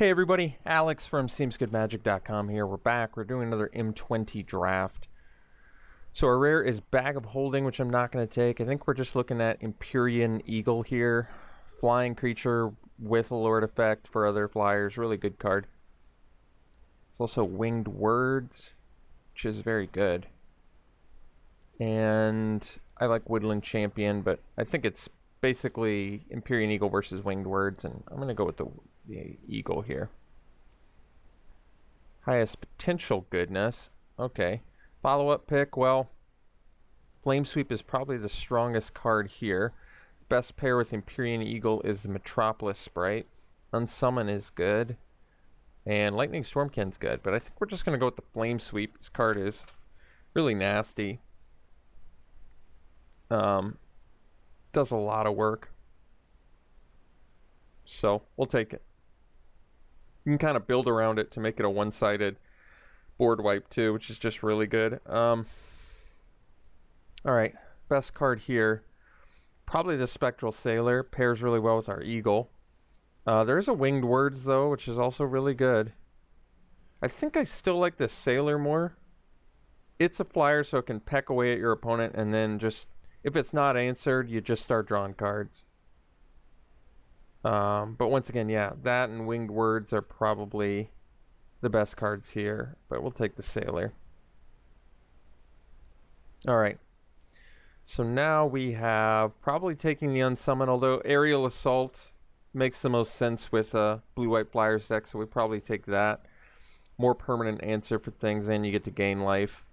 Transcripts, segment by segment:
Hey everybody, Alex from SeemsGoodMagic.com here. We're back. We're doing another M20 draft. So our rare is Bag of Holding, which I'm not going to take. I think we're just looking at Empyrean Eagle here. Flying creature with Alert effect for other flyers. Really good card. There's also Winged Words, which is very good. And I like Woodland Champion, but I think it's basically Empyrean Eagle versus Winged Words, and I'm going to go with the Eagle here. Highest potential goodness. Okay. Follow-up pick, well, Flame Sweep is probably the strongest card here. Best pair with Empyrean Eagle is the Metropolis Sprite. Unsummon is good. And Lightning Stormkin's good, but I think we're just going to go with the Flame Sweep. This card is really nasty. Does a lot of work. So, we'll take it. You can kind of build around it to make it a one-sided board wipe too, which is just really good. Alright, best card here. Probably the Spectral Sailor. Pairs really well with our Eagle. There's a Winged Words though, which is also really good. I think I still like the Sailor more. It's a flyer, so it can peck away at your opponent, and then just, if it's not answered, you just start drawing cards. But once again, yeah, that and Winged Words are probably the best cards here, but we'll take the Sailor. Alright, so now we have probably taking the Unsummon, although Aerial Assault makes the most sense with a blue-white flyers deck, so we probably take that. More permanent answer for things, and you get to gain life.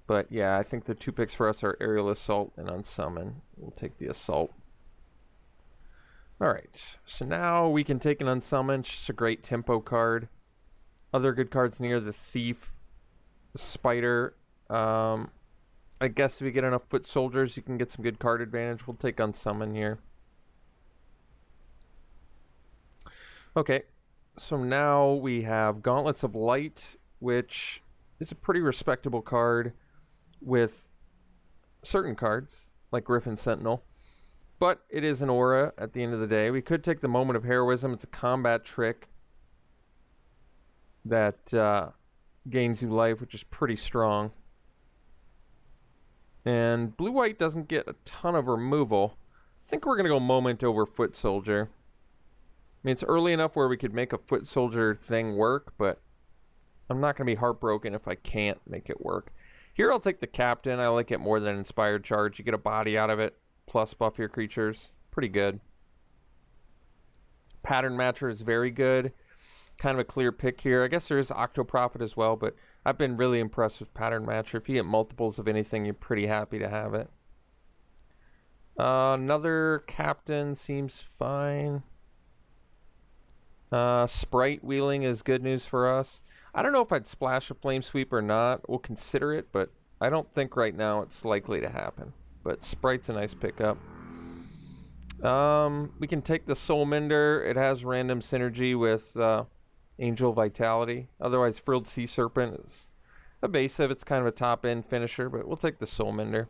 But yeah, I think the two picks for us are Aerial Assault and Unsummon. We'll take the Assault. Alright, so now we can take an Unsummon. It's just a great tempo card. Other good cards near, the Thief, the Spider. I guess if you get enough Foot Soldiers, you can get some good card advantage. We'll take Unsummon here. Okay, so now we have Gauntlets of Light, which is a pretty respectable card with certain cards, like Griffin Sentinel. But it is an aura at the end of the day. We could take the Moment of Heroism. It's a combat trick that gains you life, which is pretty strong. And blue-white doesn't get a ton of removal. I think we're going to go Moment over Foot Soldier. I mean, it's early enough where we could make a Foot Soldier thing work, but I'm not going to be heartbroken if I can't make it work. Here I'll take the Captain. I like it more than Inspired Charge. You get a body out of it, plus buff your creatures. Pretty good. Pattern Matcher is very good. Kind of a clear pick here. I guess there is Octoprophet as well, but I've been really impressed with Pattern Matcher. If you get multiples of anything, you're pretty happy to have it. Another Captain seems fine. Sprite wheeling is good news for us. I don't know if I'd splash a Flame Sweep or not. We'll consider it, but I don't think right now it's likely to happen. But Sprite's a nice pickup. We can take the Soul Mender. It has random synergy with Angel Vitality. Otherwise, Frilled Sea Serpent is evasive. It's kind of a top-end finisher, but we'll take the Soul Mender.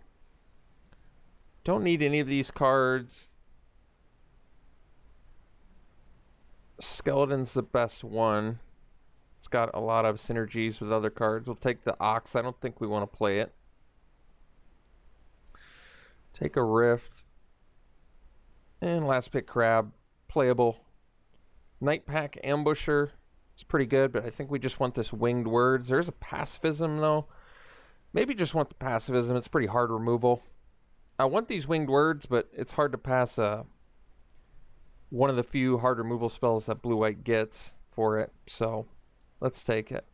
Don't need any of these cards. Skeleton's the best one. It's got a lot of synergies with other cards. We'll take the Ox. I don't think we want to play it. Take a Rift. And last pick, Crab. Playable. Nightpack Ambusher. It's pretty good, but I think we just want this Winged Words. There's a Pacifism, though. Maybe just want the Pacifism. It's pretty hard removal. I want these Winged Words, but it's hard to pass one of the few hard removal spells that blue-white gets for it. So, let's take it.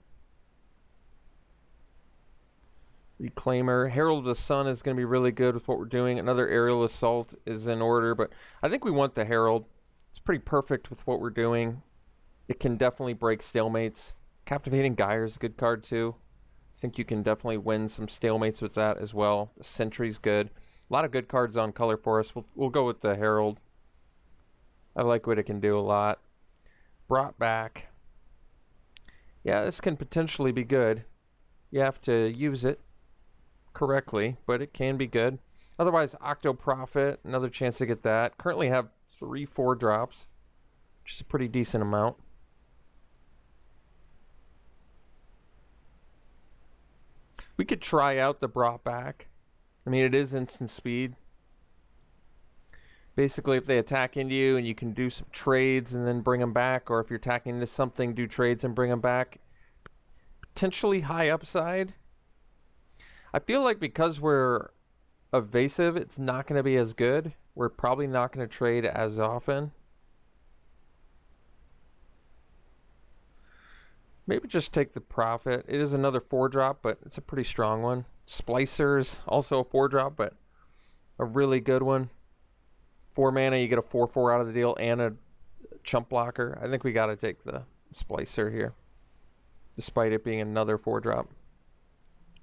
Reclaimer. Herald of the Sun is going to be really good with what we're doing. Another Aerial Assault is in order, but I think we want the Herald. It's pretty perfect with what we're doing. It can definitely break stalemates. Captivating Gyre is a good card too. I think you can definitely win some stalemates with that as well. The Sentry's good. A lot of good cards on color for us. We'll go with the Herald. I like what it can do a lot. Brought Back. Yeah, this can potentially be good. You have to use it correctly, but it can be good. Otherwise, Octoprophet, another chance to get that. Currently have 3 4 drops, which is a pretty decent amount. We could try out the brought back. I mean, it is instant speed. Basically, if they attack into you and you can do some trades and then bring them back, or if you're attacking into something, do trades and bring them back. Potentially high upside. I feel like because we're evasive, it's not going to be as good. We're probably not going to trade as often. Maybe just take the profit. It is another 4-drop, but it's a pretty strong one. Splicers, also a 4-drop, but a really good one. 4 mana, you get a 4/4 out of the deal and a chump blocker. I think we got to take the Splicer here, despite it being another 4-drop.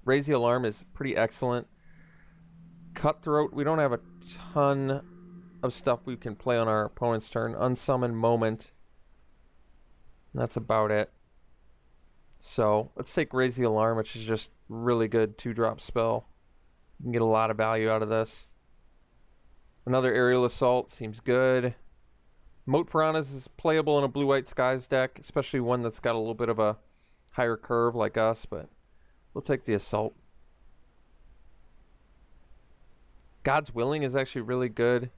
Raise the Alarm is pretty excellent. Cutthroat, we don't have a ton of stuff we can play on our opponent's turn. Unsummon Moment. That's about it. So let's take Raise the Alarm, which is just really good 2-drop spell. You can get a lot of value out of this. Another Aerial Assault seems good. Moat Piranhas is playable in a Blue-White Skies deck, especially one that's got a little bit of a higher curve like us, but we'll take the Assault. God's Willing is actually really good.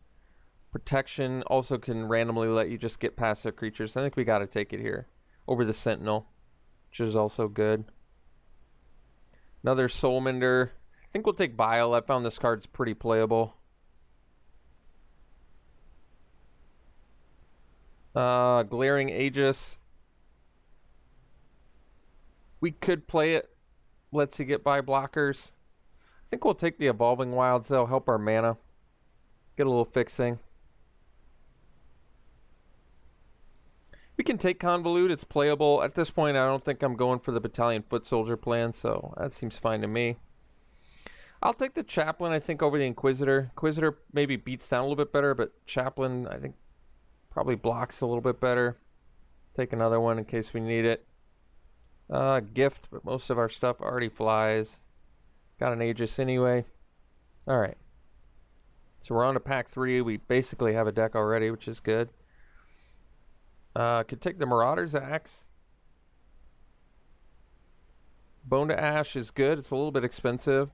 Protection also can randomly let you just get past their creatures. I think we got to take it here over the Sentinel, which is also good. Another Soulmender. I think we'll take Bile. I found this card's pretty playable. Glaring Aegis. We could play it. Lets you get by blockers. I think we'll take the Evolving Wilds. They'll help our mana. Get a little fixing. We can take Convolute. It's playable. At this point, I don't think I'm going for the Battalion Foot Soldier plan, so that seems fine to me. I'll take the Chaplain, I think, over the Inquisitor. Inquisitor maybe beats down a little bit better, but Chaplain, I think, probably blocks a little bit better. Take another one in case we need it. Gift, but most of our stuff already flies. Got an Aegis anyway. Alright. So we're on to pack 3. We basically have a deck already, which is good. Could take the Marauder's Axe. Bone to Ash is good. It's a little bit expensive.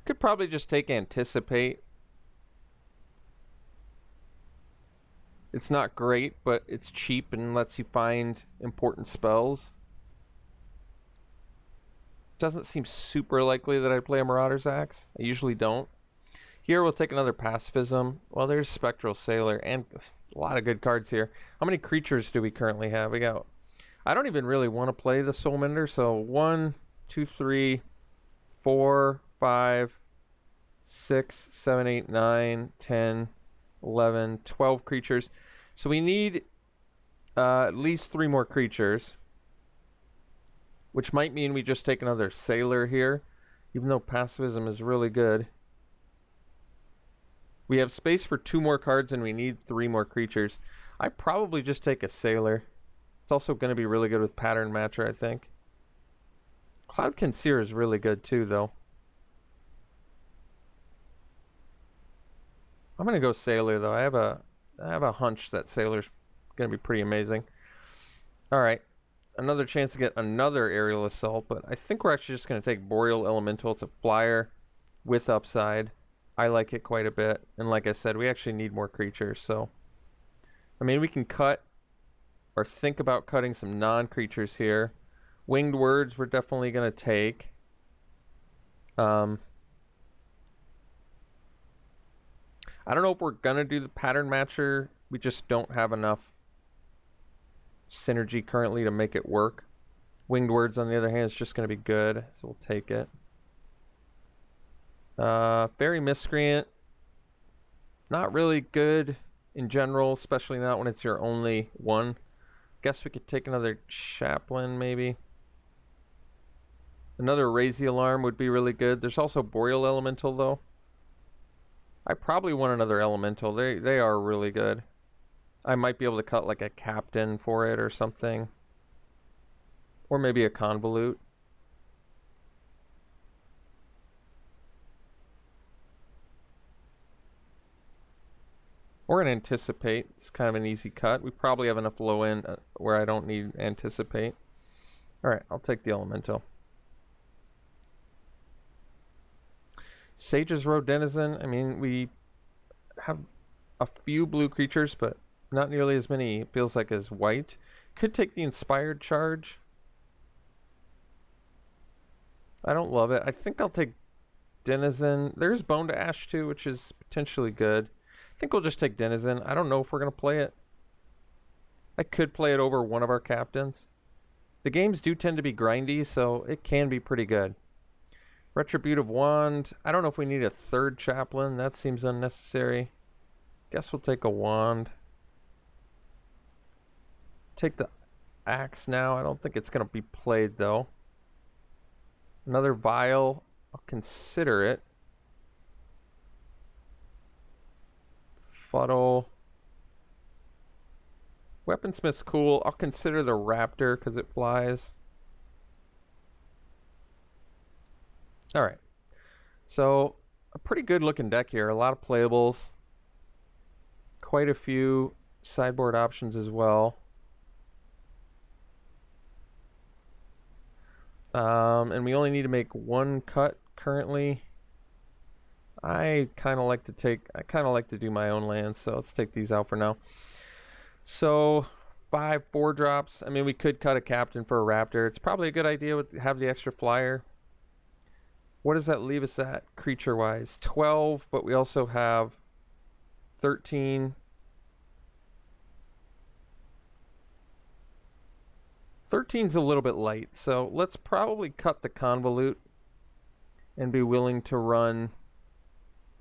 Could probably just take Anticipate. It's not great, but it's cheap and lets you find important spells. Doesn't seem super likely that I play a Marauder's Axe. I usually don't. Here we'll take another Pacifism. Well, there's Spectral Sailor and a lot of good cards here. How many creatures do we currently have? We got... I don't even really want to play the Soulmender, so 1, 2, 3, 4, 5, 6, 7, 8, 9, 10, 11, 12 creatures. So we need at least 3 more creatures, which might mean we just take another Sailor here, even though Pacifism is really good. We have space for 2 more cards and we need 3 more creatures. I probably just take a Sailor. It's also going to be really good with Pattern Matcher, I think. Cloud Conceer is really good too, though. I'm going to go Sailor, though. I have a hunch that Sailor's going to be pretty amazing. All right. Another chance to get another Aerial Assault, but I think we're actually just going to take Boreal Elemental. It's a flyer with upside. I like it quite a bit. And like I said, we actually need more creatures, so... I mean, we can cut or think about cutting some non-creatures here. Winged Words we're definitely going to take. I don't know if we're going to do the Pattern Matcher. We just don't have enough synergy currently to make it work. Winged Words, on the other hand, is just going to be good, so we'll take it. Fairy Miscreant. Not really good in general, especially not when it's your only one. Guess we could take another Chaplain, maybe. Another Raise the Alarm would be really good. There's also Boreal Elemental, though. I probably want another Elemental. They are really good. I might be able to cut like a Captain for it or something. Or maybe a Convolute. Or an anticipate. It's kind of an easy cut. We probably have enough low end where I don't need anticipate. Alright, I'll take the elemental. Sage's Road Denizen. I mean, we have a few blue creatures, but not nearly as many, it feels like, as white. Could take the Inspired Charge. I don't love it. I think I'll take Denizen. There's Bone to Ash too, which is potentially good. I think we'll just take Denizen. I don't know if we're going to play it. I could play it over one of our captains. The games do tend to be grindy, so it can be pretty good. Retributive Wand. I don't know if we need a third chaplain. That seems unnecessary. Guess we'll take a wand. Take the axe now. I don't think it's going to be played, though. Another vial. I'll consider it. Fuddle. Weaponsmith's cool. I'll consider the raptor because it flies. Alright. So, a pretty good looking deck here. A lot of playables. Quite a few sideboard options as well. And we only need to make one cut currently. I kind of like to do my own lands, so let's take these out for now. So 5 4-drops. I mean, we could cut a captain for a raptor. It's probably a good idea to have the extra flyer. What does that leave us at creature wise? 12, but we also have 13. 13's a little bit light, so let's probably cut the convolute and be willing to run.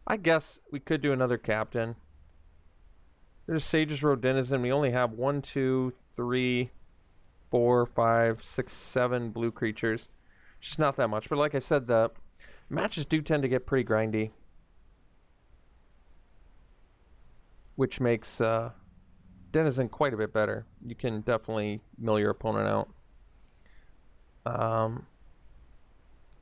I guess we could do another captain. There's Sage's Road Denizen. We only have 1, 2, 3, 4, 5, 6, 7 blue creatures. Just not that much. But like I said, the matches do tend to get pretty grindy, which makes Denizen quite a bit better. You can definitely mill your opponent out.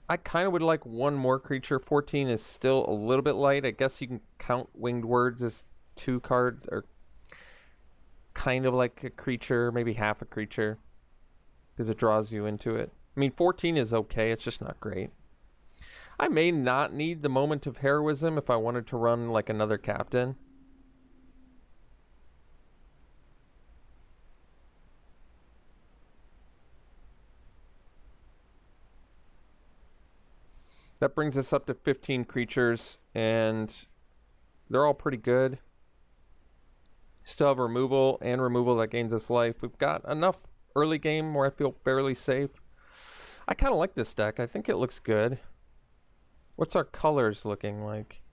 I kind of would like one more creature. 14 is still a little bit light. I guess you can count Winged Words as 2 cards, or kind of like a creature, maybe half a creature, because it draws you into it. I mean, 14 is okay. It's just not great. I may not need the Moment of Heroism if I wanted to run like another captain. That brings us up to 15 creatures, and they're all pretty good. Still have removal and removal that gains us life. We've got enough early game where I feel fairly safe. I kind of like this deck. I think it looks good. What's our colors looking like?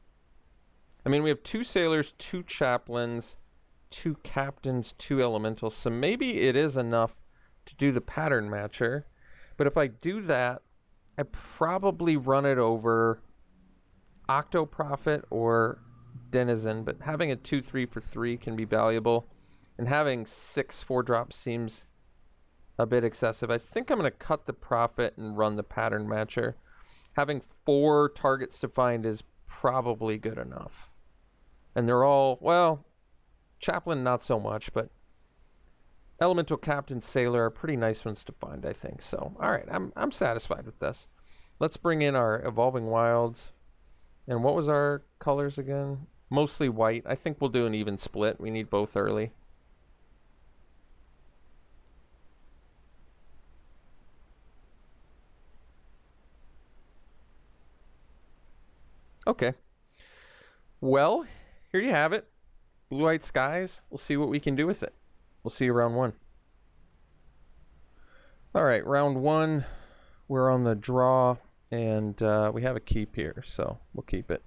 I mean, we have 2 sailors, 2 chaplains, 2 captains, 2 elementals. So maybe it is enough to do the pattern matcher. But if I do that, I probably run it over Octoprophet or Denizen, but having a 2/3 for 3 can be valuable, and having 6 4-drops seems a bit excessive. I think I'm going to cut the Prophet and run the pattern matcher. Having 4 targets to find is probably good enough. And they're all, well, Chaplain not so much, but Elemental Captain, Sailor are pretty nice ones to find, I think. So, all right, I'm satisfied with this. Let's bring in our Evolving Wilds. And what was our colors again? Mostly white. I think we'll do an even split. We need both early. Okay. Well, here you have it. Blue-white skies. We'll see what we can do with it. We'll see you round 1. All right, round 1. We're on the draw, and we have a keep here, so we'll keep it.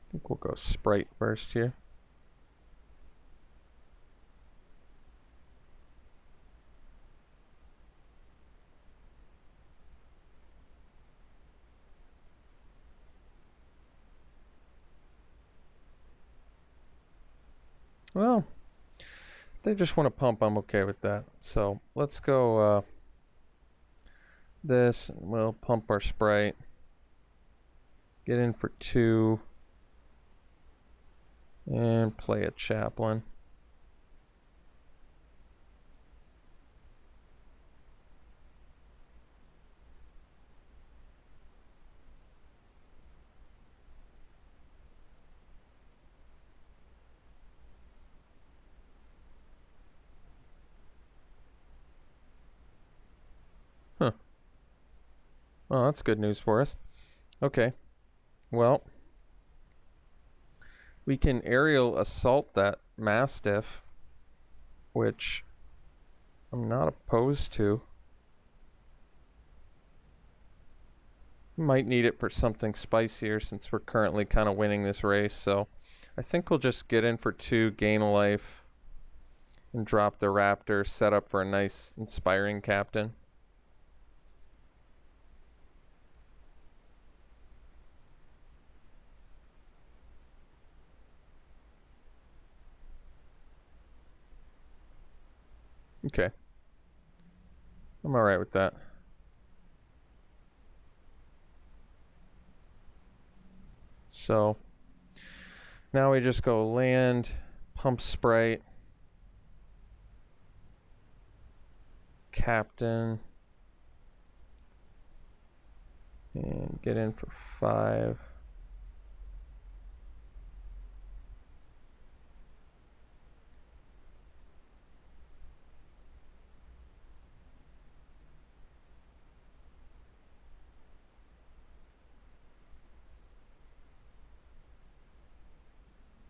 I think we'll go Sprite first here. Well, if they just want to pump, I'm okay with that. So let's go this, and we'll pump our Sprite. Get in for 2. And play a Chaplain. Huh. Well, that's good news for us. Okay. Well, we can aerial assault that Mastiff, which I'm not opposed to. Might need it for something spicier since we're currently kind of winning this race. So I think we'll just get in for 2, gain a life, and drop the Raptor, set up for a nice inspiring captain. Okay. I'm alright with that. So now we just go land, pump Sprite, captain, and get in for 5.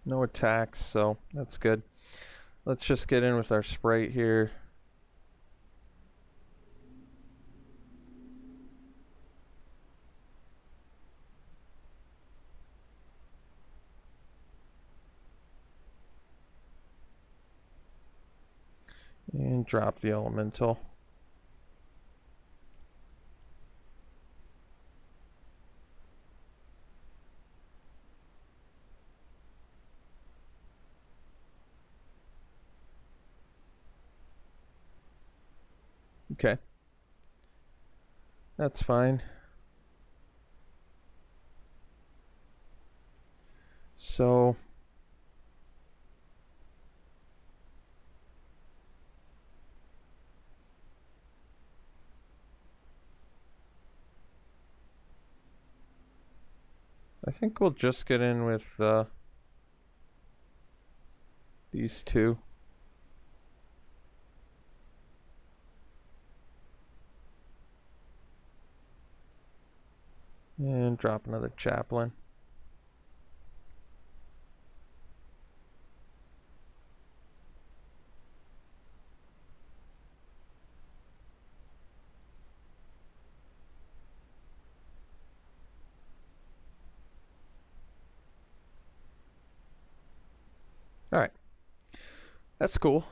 No attacks, so that's good. Let's just get in with our Sprite here. And drop the Elemental. Okay. That's fine. So I think we'll just get in with these 2. And drop another Chaplain. Alright. That's cool.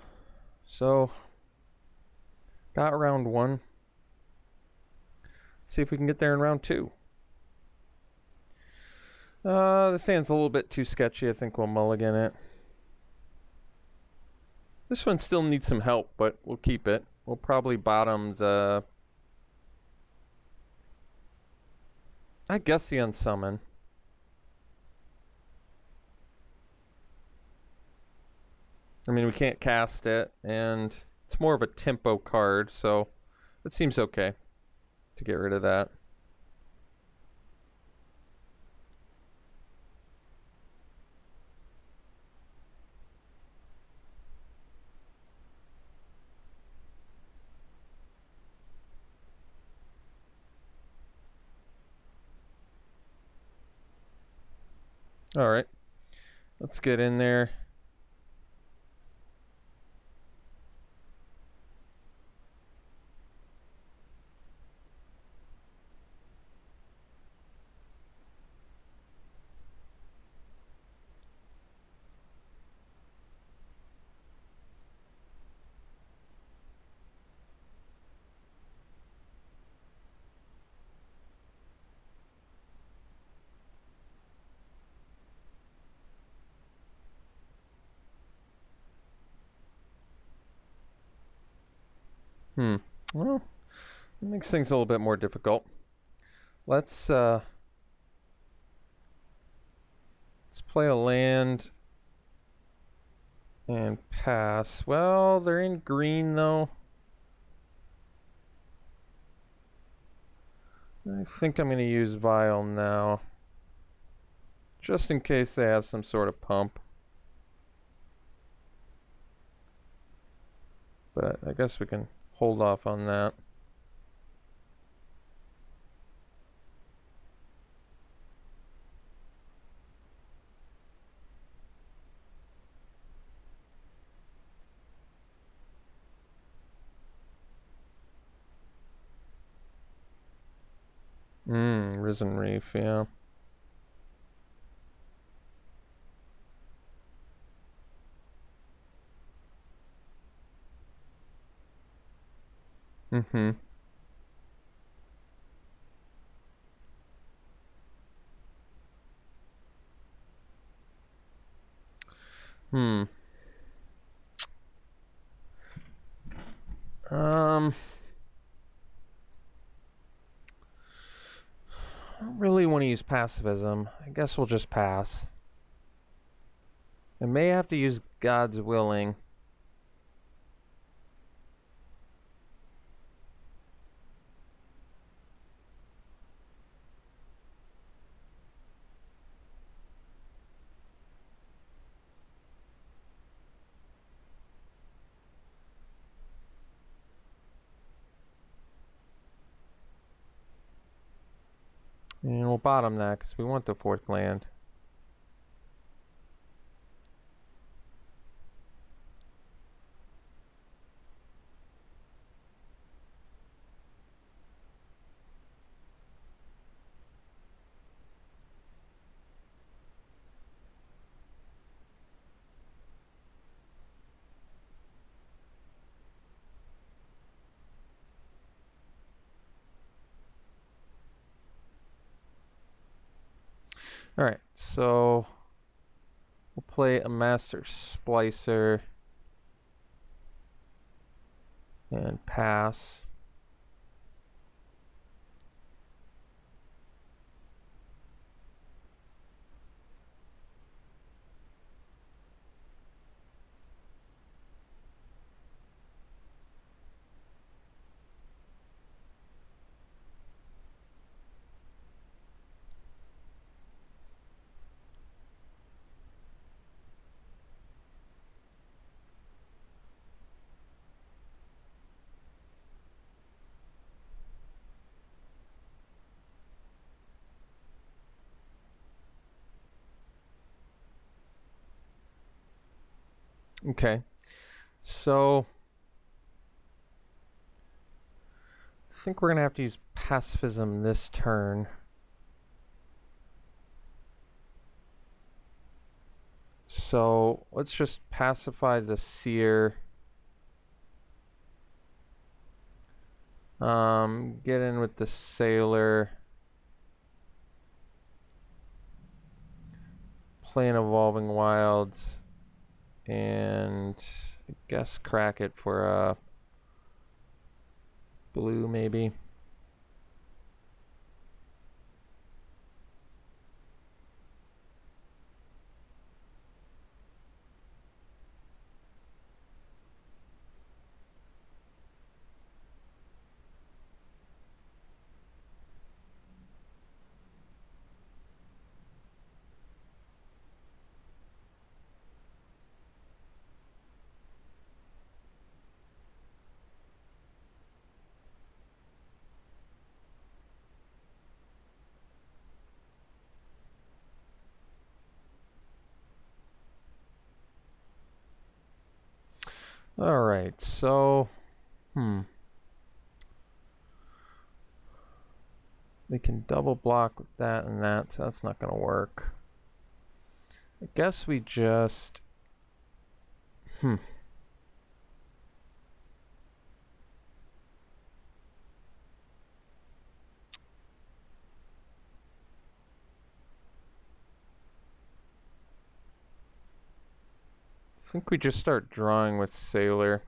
So got round 1. Let's see if we can get there in round 2. This hand's a little bit too sketchy. I think we'll mulligan it. This one still needs some help, but we'll keep it. We'll probably bottom the... I guess the Unsummon. I mean, we can't cast it, and it's more of a tempo card, so it seems okay to get rid of that. All right, let's get in there. Well, it makes things a little bit more difficult. Let's play a land and pass. Well, they're in green though. I think I'm going to use Vial now, just in case they have some sort of pump. But I guess we can hold off on that. Risen Reef, yeah. Mm-hmm. Hmm. I don't really want to use pacifism. I guess we'll just pass. I may have to use God's Willing. And we'll bottom that because we want the 4th land. Alright, so we'll play a Master Splicer and pass. Okay, so I think we're going to have to use pacifism this turn. So let's just pacify the Seer. Get in with the Sailor. Play an Evolving Wilds. And I guess crack it for a blue maybe. All right, so we can double block with that and that, so that's not going to work. I guess we just I think we just start drawing with Sailor.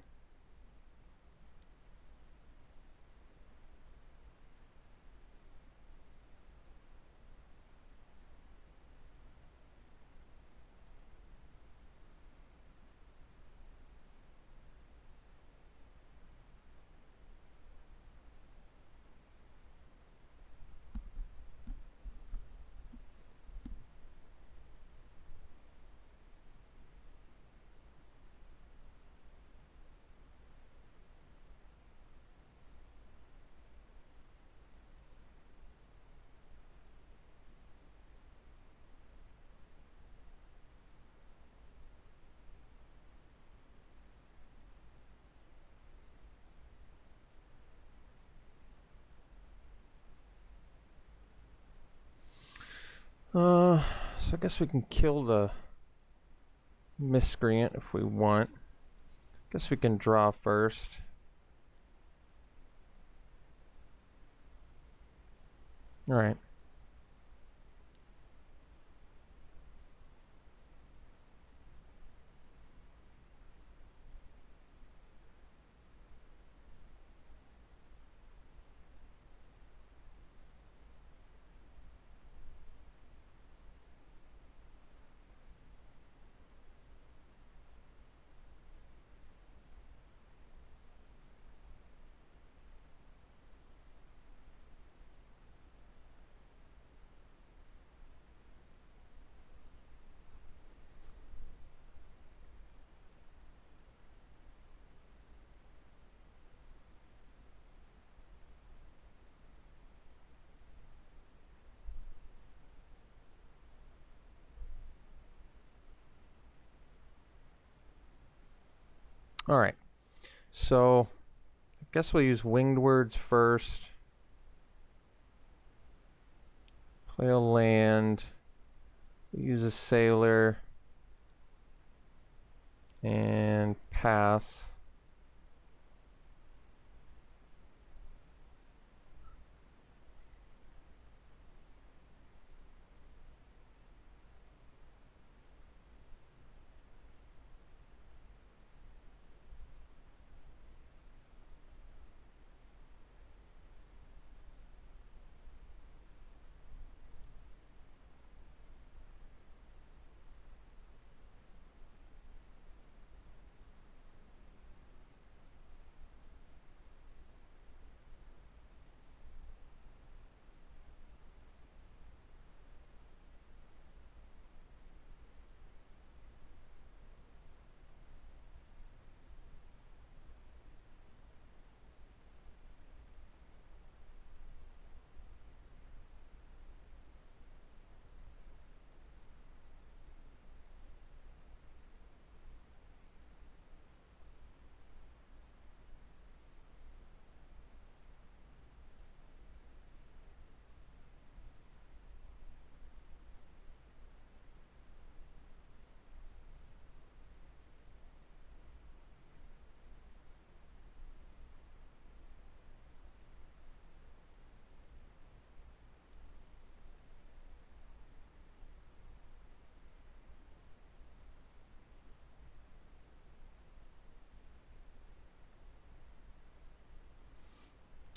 So I guess we can kill the miscreant if we want. Guess we can draw first. All right. All right. So I guess we'll use winged words first. Play a land. Use a sailor. And pass.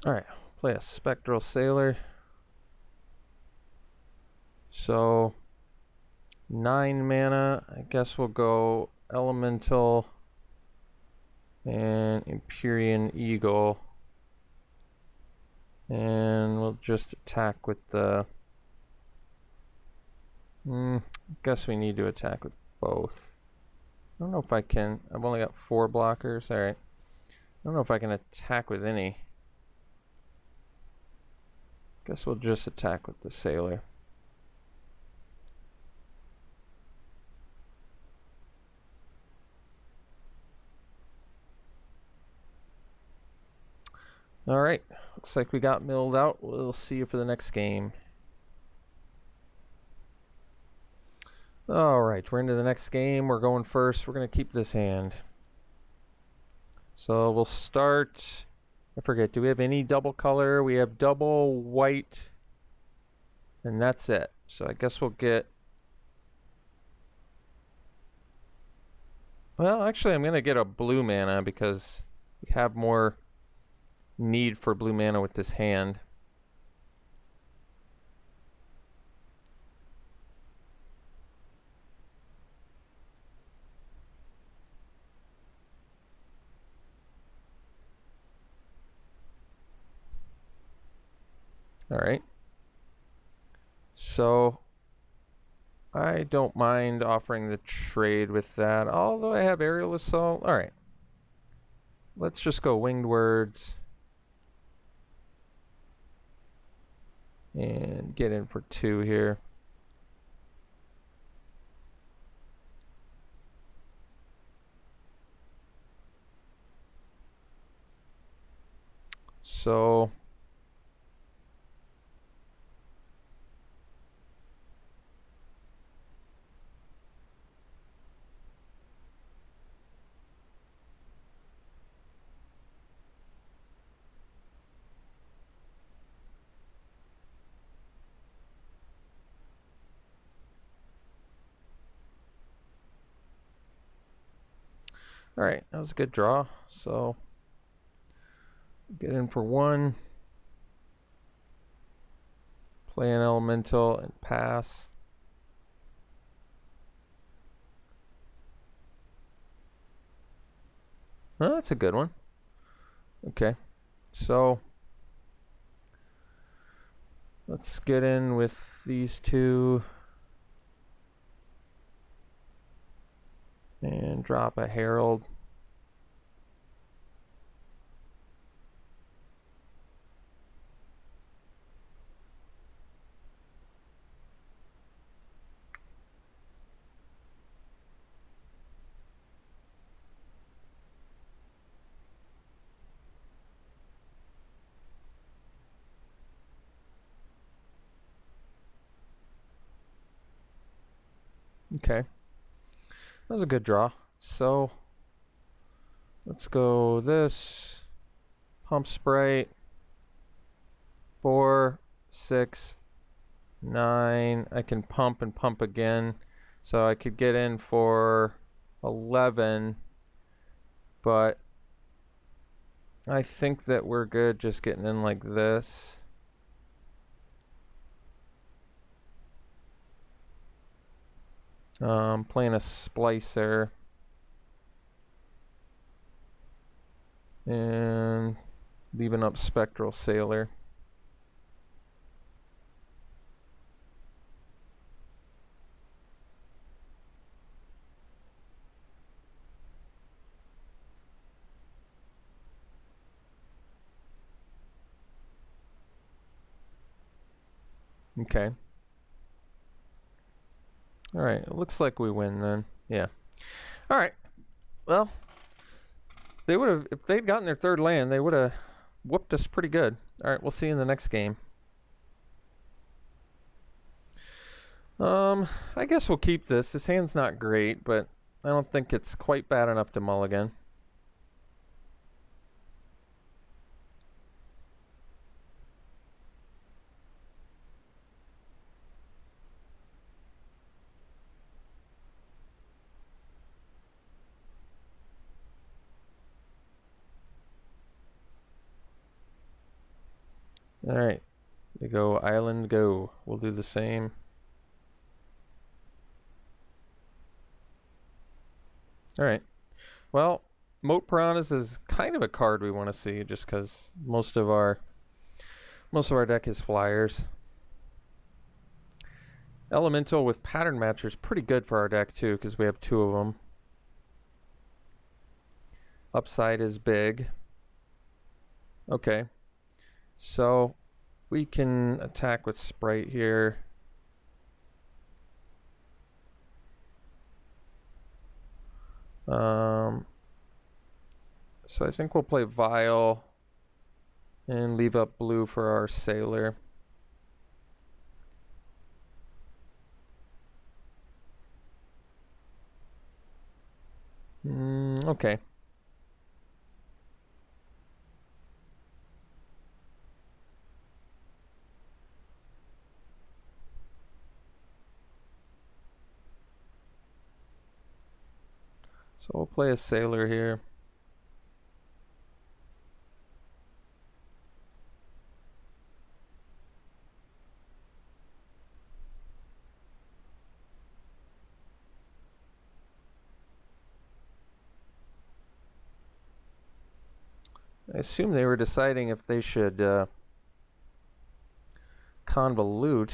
All right, play a spectral sailor. So 9 mana. I guess we'll go elemental and Empyrean Eagle. And we'll just attack with the... I guess we need to attack with both. I don't know if I can. I've only got 4 blockers. All right. I don't know if I can attack with any. Guess we'll just attack with the sailor. All right. Looks like we got milled out. We'll see you for the next game. All right, we're into the next game. We're going first. We're going to keep this hand. So we'll start... I forget, do we have any double color? We have double white, and that's it. So I guess we'll get... Well, actually, I'm going to get a blue mana because we have more need for blue mana with this hand. All right. So I don't mind offering the trade with that, although I have aerial assault. All right. Let's just go winged words and get in for 2 here. So Alright, that was a good draw. So, get in for 1. Play an elemental and pass. Oh, that's a good one. Okay, so let's get in with these 2 and drop a Herald. Okay, that was a good draw. So let's go this, pump Sprite, 4, 6, 9. I can pump and pump again. So I could get in for 11, but I think that we're good just getting in like this. Playing a Splicer. And leaving up Spectral Sailor. Okay. Alright, it looks like we win then. Yeah. Alright. Well, they would have, if they'd gotten their 3rd land, they would have whooped us pretty good. Alright, we'll see you in the next game. I guess we'll keep this. This hand's not great, but I don't think it's quite bad enough to mulligan. Alright, they go island go. We'll do the same. Alright, well, Moat Piranhas is kind of a card we want to see just because most of our deck is flyers. Elemental with Pattern Matcher is pretty good for our deck too because we have 2 of them. Upside is big. Okay. So we can attack with Sprite here. So I think we'll play Vial and leave up blue for our Sailor. Okay. So we'll play a Sailor here. I assume they were deciding if they should convolute.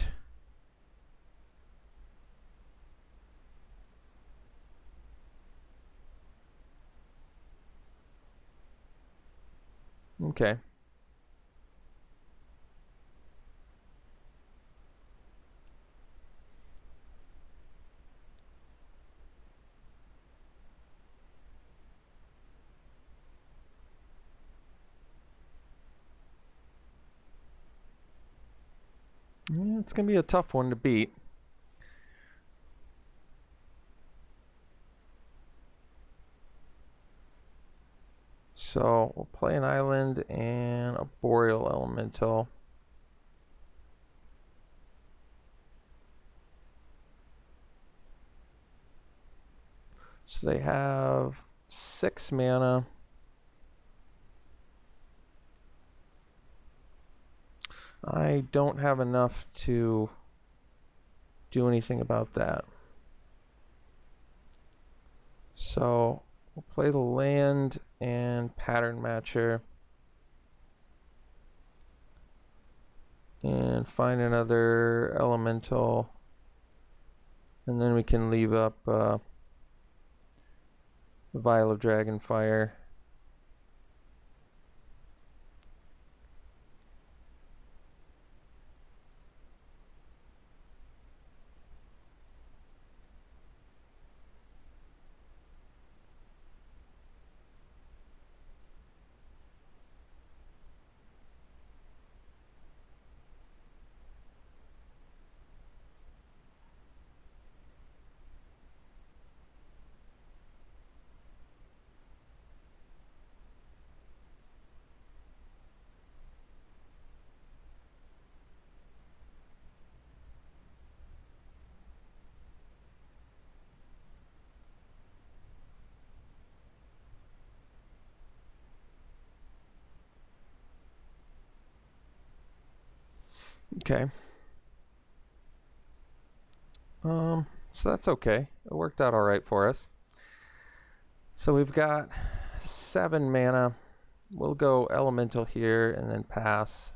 Okay. Yeah, it's going to be a tough one to beat. So we'll play an island and a Boreal Elemental. So they have 6 mana. I don't have enough to do anything about that. So we'll play the land and pattern matcher. And find another elemental. And then we can leave up the Vial of Dragonfire. Okay. So that's okay. It worked out all right for us. So we've got 7 mana. We'll go elemental here and then pass.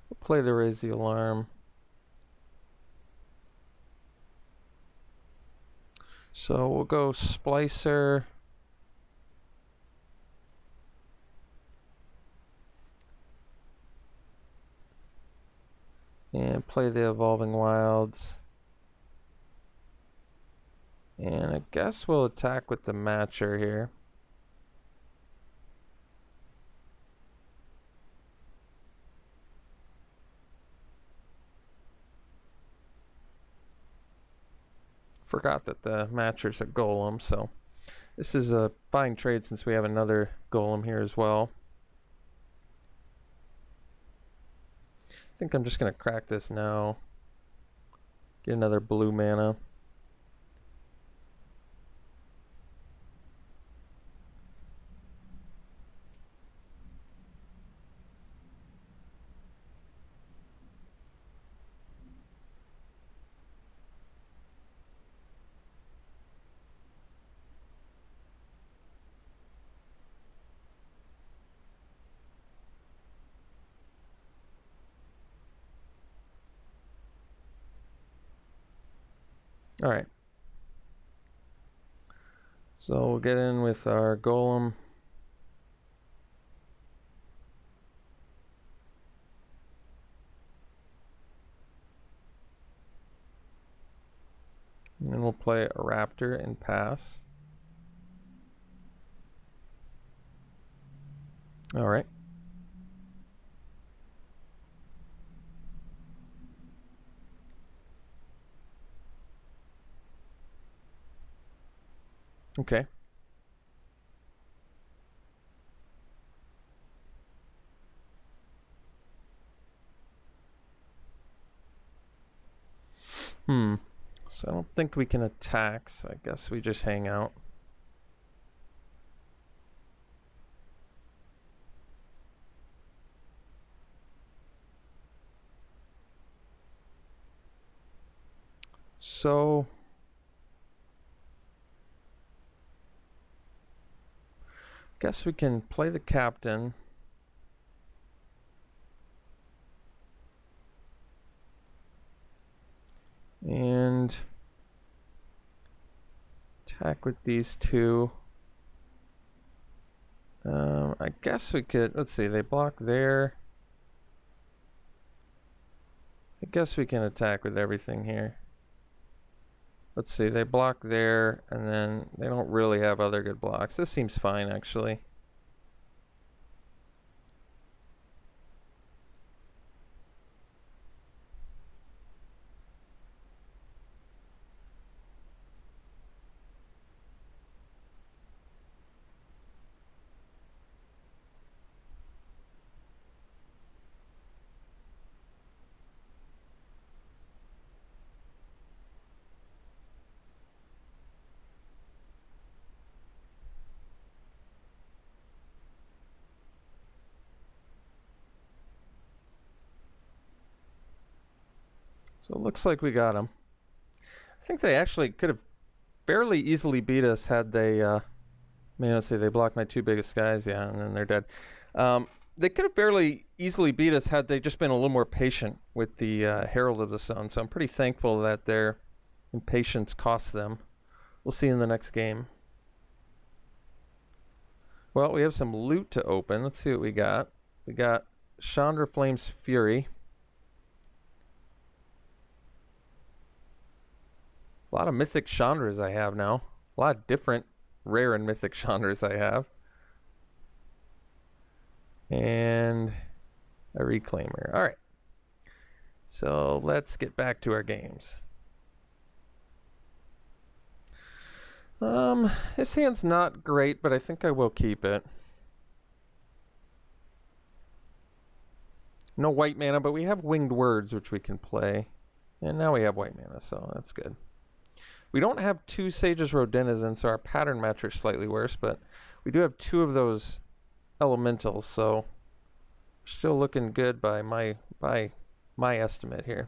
We'll play the Raise the Alarm. So we'll go Splicer. And play the Evolving Wilds. And I guess we'll attack with the Matcher here. Forgot that the Matcher's a Golem, so this is a fine trade since we have another Golem here as well. I think I'm just going to crack this now. Get another blue mana. All right. So we'll get in with our Golem. And then we'll play a Raptor and pass. All right. Okay. So I don't think we can attack, so I guess we just hang out. So guess we can play the captain. And attack with these two. I guess we could, let's see, they block there. I guess we can attack with everything here. Let's see, they block there, and then they don't really have other good blocks. This seems fine, actually. So it looks like we got them. I think they actually could have fairly easily beat us had they, let's see, they blocked my two biggest guys, yeah, and then they're dead. They could have fairly easily beat us had they just been a little more patient with the Herald of the Sun, so I'm pretty thankful that their impatience cost them. We'll see in the next game. Well, we have some loot to open. Let's see what we got. We got Chandra Flame's Fury. A lot of mythic Chandras I have now. A lot of different rare and mythic Chandras I have. And a Reclaimer. Alright. So let's get back to our games. This hand's not great, but I think I will keep it. No white mana, but we have Winged Words, which we can play. And now we have white mana, so that's good. We don't have two Sage's Rodenizens, so our pattern match are slightly worse, but we do have two of those elementals, so we're still looking good by my estimate here.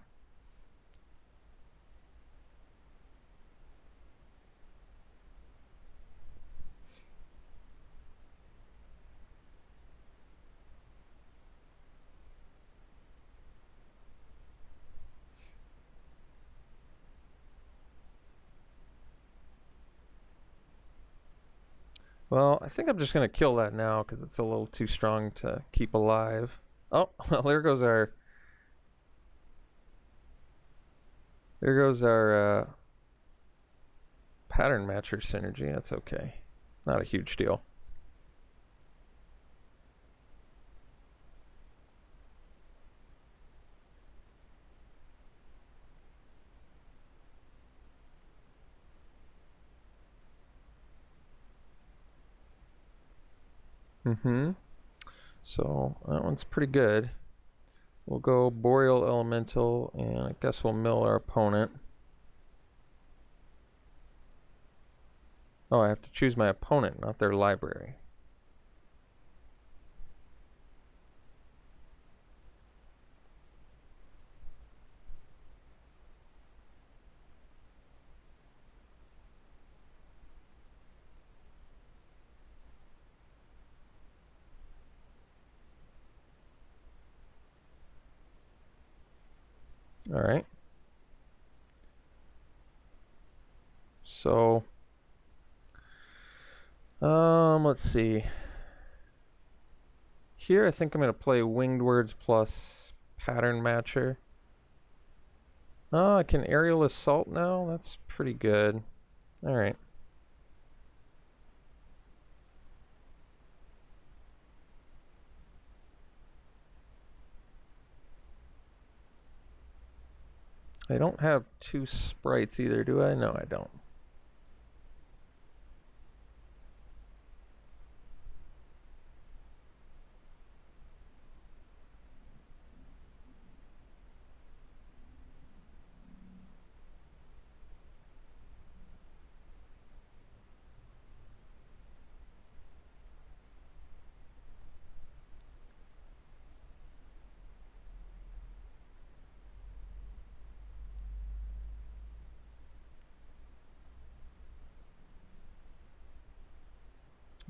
Well, I think I'm just going to kill that now because it's a little too strong to keep alive. Oh, well, there goes our pattern matcher synergy. That's okay. Not a huge deal. So that one's pretty good. We'll go Boreal Elemental, and I guess we'll mill our opponent. Oh, I have to choose my opponent, not their library. All right. So, let's see. Here, I think I'm going to play Winged Words plus Pattern Matcher. Oh, I can Aerial Assault now? That's pretty good. All right. I don't have two sprites either, do I? No, I don't.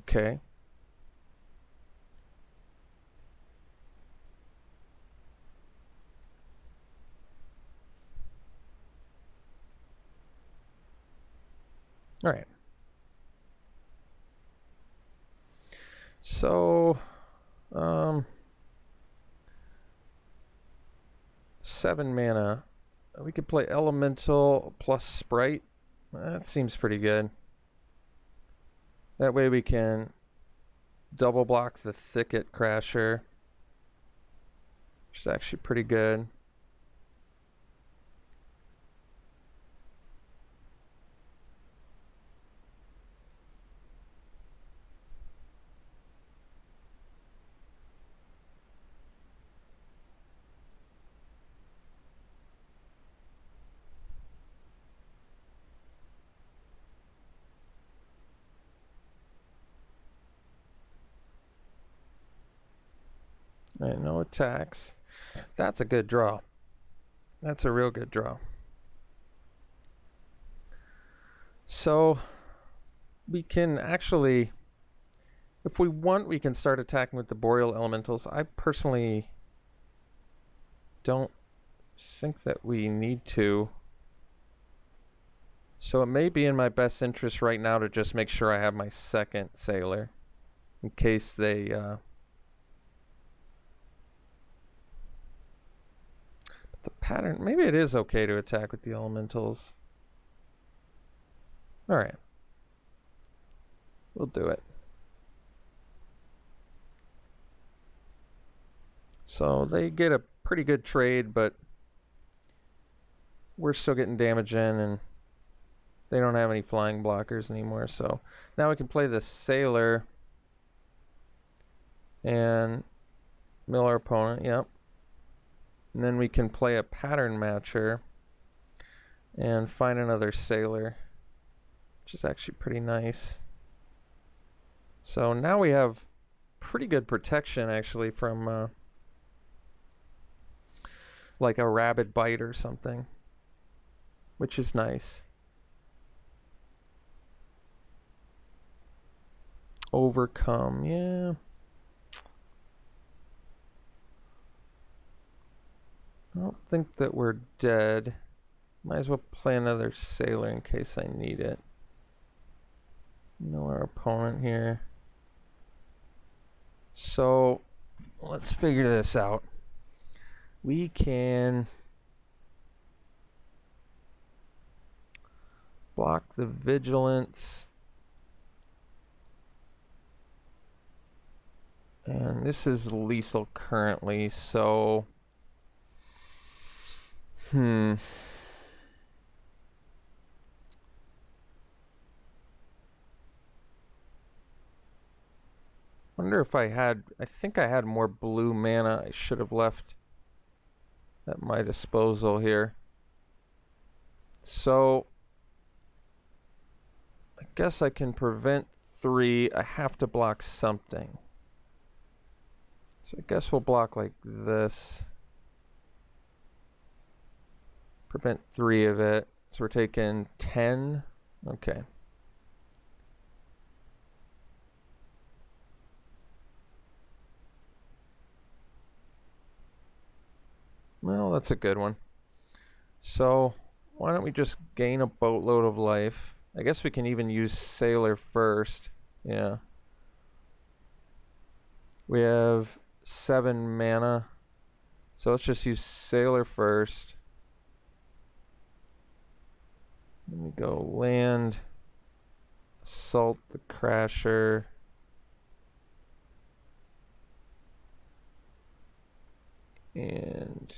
Okay. All right. So, 7 mana. We could play Elemental plus Sprite. That seems pretty good. That way we can double block the Thicket Crasher, which is actually pretty good. All right, no attacks. That's a good draw. That's a real good draw. So we can actually, if we want, we can start attacking with the Boreal Elementals. I personally don't think that we need to. So it may be in my best interest right now to just make sure I have my second Sailor in case they but the pattern, maybe it is okay to attack with the Elementals. Alright. We'll do it. So they get a pretty good trade, but we're still getting damage in, and they don't have any flying blockers anymore. So now we can play the Sailor and mill our opponent. Yep. And then we can play a pattern matcher and find another Sailor, which is actually pretty nice. So now we have pretty good protection actually from like a rabid bite or something, which is nice. Overcome, yeah. I don't think that we're dead. Might as well play another Sailor in case I need it. Know our opponent here. So let's figure this out. We can block the Vigilance. And this is lethal currently, so wonder if I think I had more blue mana I should have left at my disposal here. So I guess I can prevent 3. I have to block something. So I guess we'll block like this. Prevent 3 of it. So we're taking 10. Okay. Well, that's a good one. So why don't we just gain a boatload of life? I guess we can even use Sailor first. Yeah. We have 7 mana. So let's just use Sailor first. Let me go land, assault the Crasher. And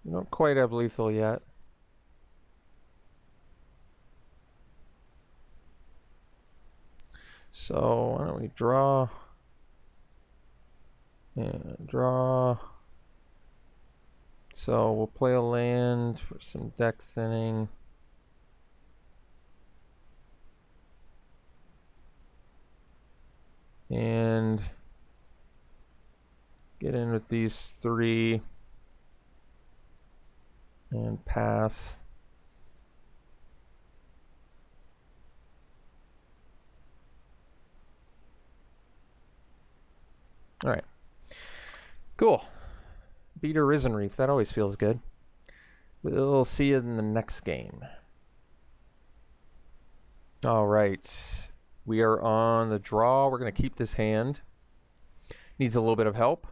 we don't quite have lethal yet. So why don't we draw and draw. So we'll play a land for some deck thinning. And get in with these 3 and pass. All right. Cool. Beat a Risen Reef. That always feels good. We'll see you in the next game. All right. We are on the draw. We're going to keep this hand. Needs a little bit of help.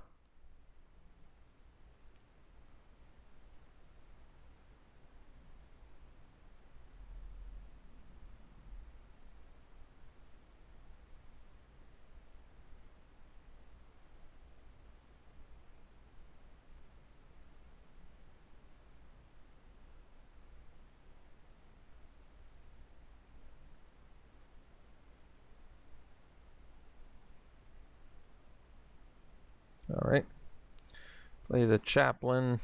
All right. Play the chaplain.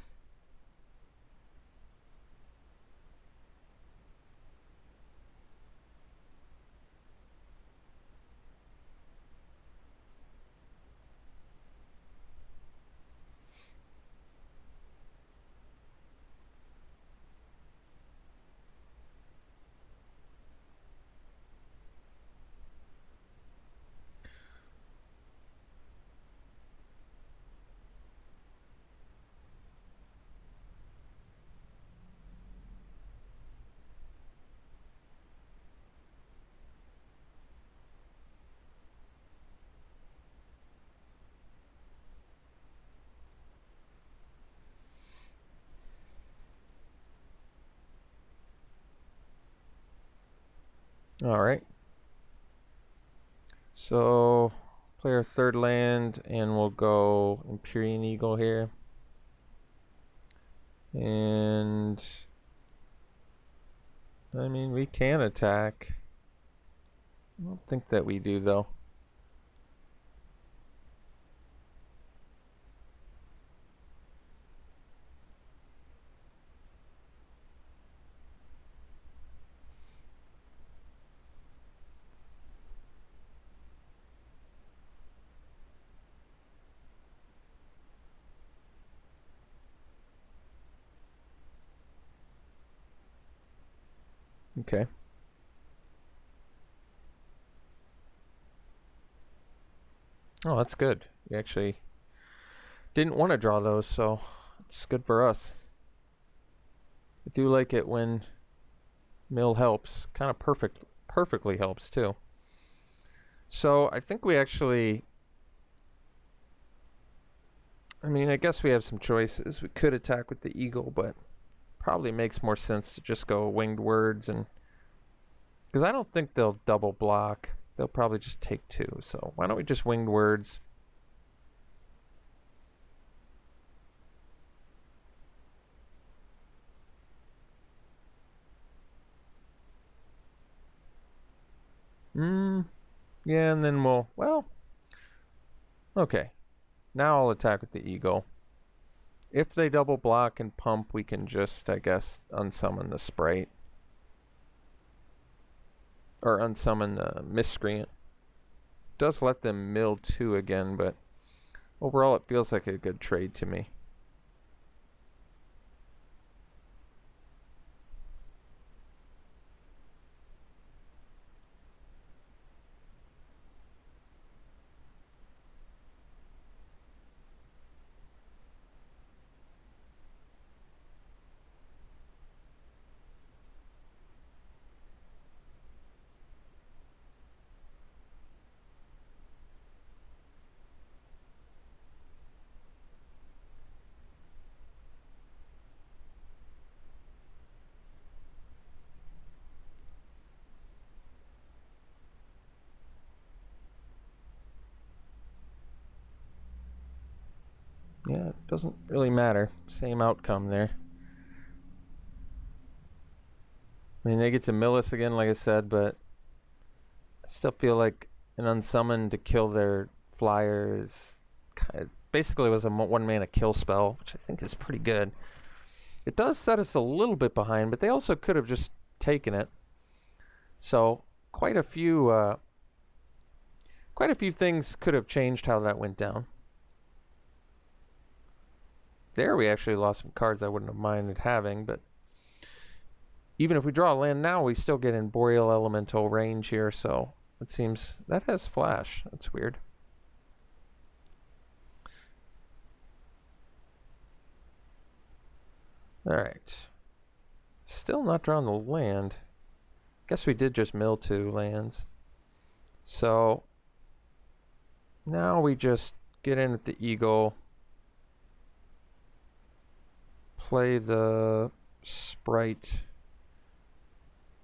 All right. So play our third land, and we'll go Empyrean Eagle here. And I mean, we can attack. I don't think that we do, though. Okay. Oh, that's good. We actually didn't want to draw those, so it's good for us. I do like it when mill helps. Kind of perfectly helps too. So I think we actually, I mean, I guess we have some choices. We could attack with the eagle, but probably makes more sense to just go winged words, and because I don't think they'll double block. They'll probably just take 2. So why don't we just winged words? Yeah, and then well, okay. Now I'll attack with the eagle. If they double block and pump, we can just, I guess, unsummon the sprite. Or unsummon the miscreant. Does let them mill 2 again, but overall it feels like a good trade to me. Yeah, it doesn't really matter. Same outcome there. I mean, they get to mill us again, like I said, but I still feel like an unsummon to kill their flyers basically was a 1-mana kill spell, which I think is pretty good. It does set us a little bit behind, but they also could have just taken it. So quite a few things could have changed how that went down. There we actually lost some cards I wouldn't have minded having, but even if we draw a land now, we still get in Boreal Elemental range here, so it seems that has flash. That's weird. Alright. Still not drawing the land. Guess we did just mill 2 lands. So now we just get in with the eagle. Play the sprite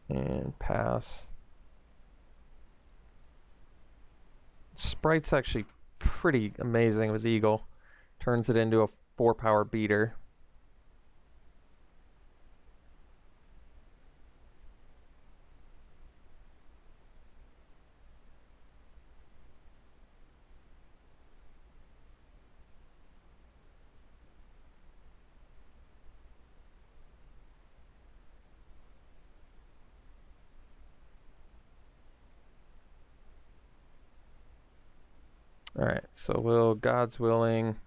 and pass. Sprite's actually pretty amazing with eagle. Turns it into a 4-power beater. Alright, so we'll God's willing.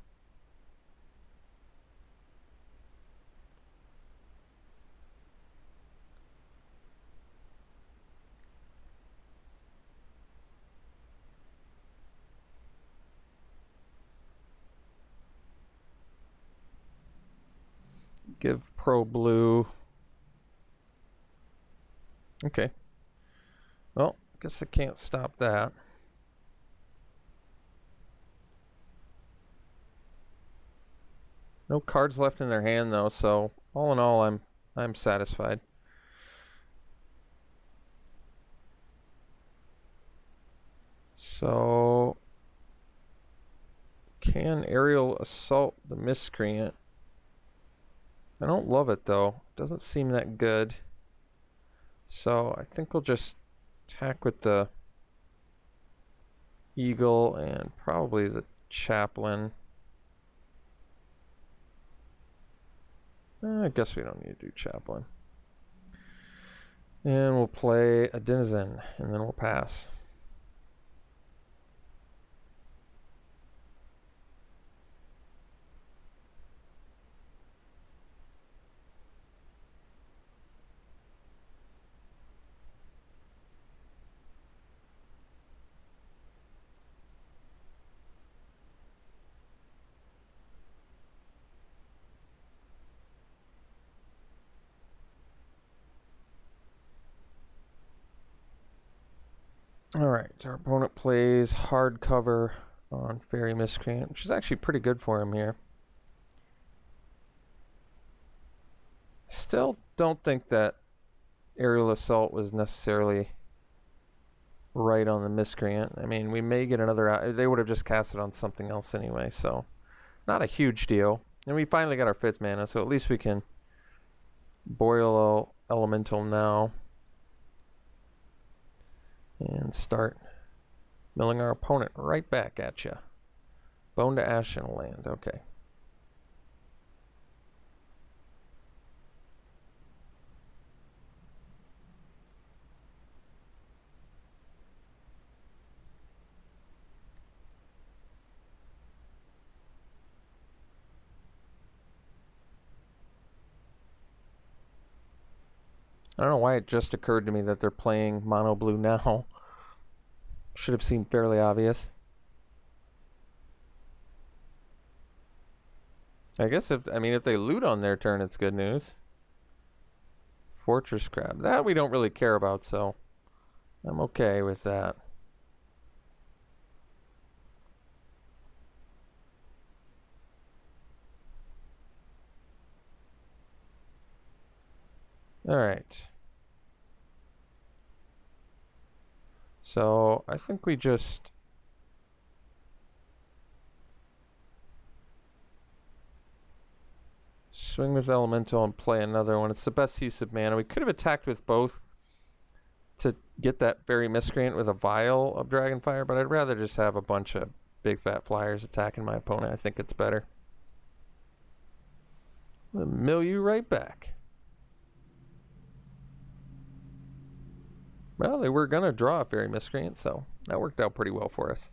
Give Pro Blue. Okay. Well, I guess I can't stop that. No cards left in their hand though, so all in all I'm satisfied. So can aerial assault the miscreant? I don't love it though. Doesn't seem that good. So I think we'll just attack with the eagle and probably the chaplain. I guess we don't need to do chaplain. And we'll play a denizen and then we'll pass. Alright, our opponent plays hard cover on Fairy Miscreant, which is actually pretty good for him here. Still don't think that aerial assault was necessarily right on the miscreant. I mean, we may get another. They would have just cast it on something else anyway, so not a huge deal. And we finally got our 5th mana, so at least we can boil elemental now and start milling our opponent right back at you. Bone to ash and land. Okay. I don't know why it just occurred to me that they're playing mono blue now. Should have seemed fairly obvious. I guess if they loot on their turn, it's good news. Fortress Crab. That we don't really care about, so I'm okay with that. Alright. So I think we just swing with elemental and play another one. It's the best use of mana. We could have attacked with both to get that Fairy Miscreant with a vial of Dragonfire, but I'd rather just have a bunch of big fat flyers attacking my opponent. I think it's better. I'll mill you right back. Well, they were gonna draw a Fairy Miscreant, so that worked out pretty well for us.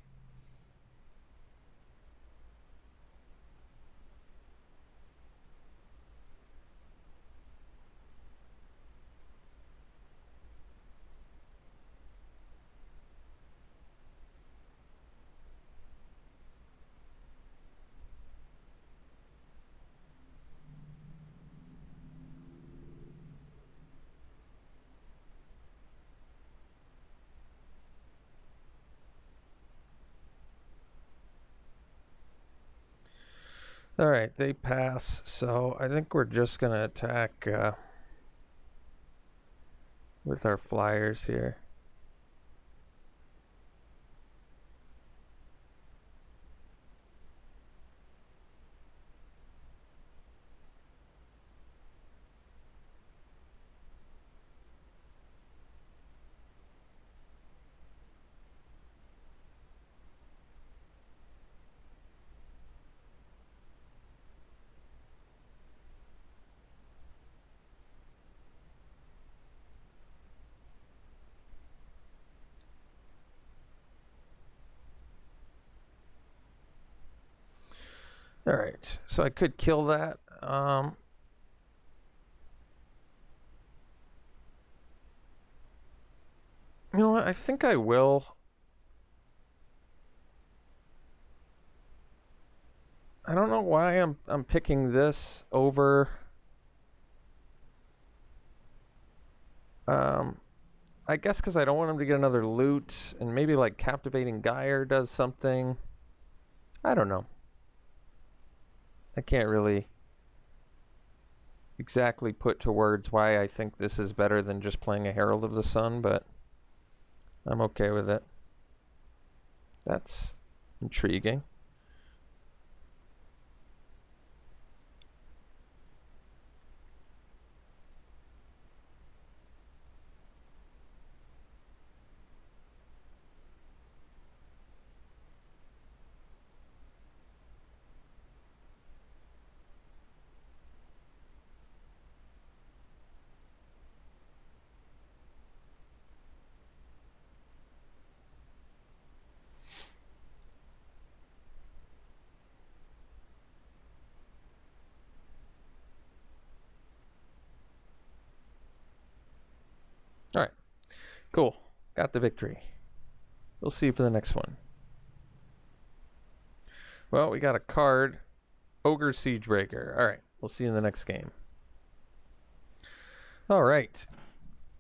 Alright, they pass, so I think we're just gonna attack with our flyers here. All right, so I could kill that. You know what? I think I will. I don't know why I'm picking this over. Um, I guess because I don't want him to get another loot, and maybe like Captivating Gyre does something. I don't know. I can't really exactly put to words why I think this is better than just playing a Herald of the Sun, but I'm okay with it. That's intriguing. All right, cool. Got the victory. We'll see for the next one. Well, we got a card, Ogre Siegebreaker. All right, we'll see you in the next game. All right,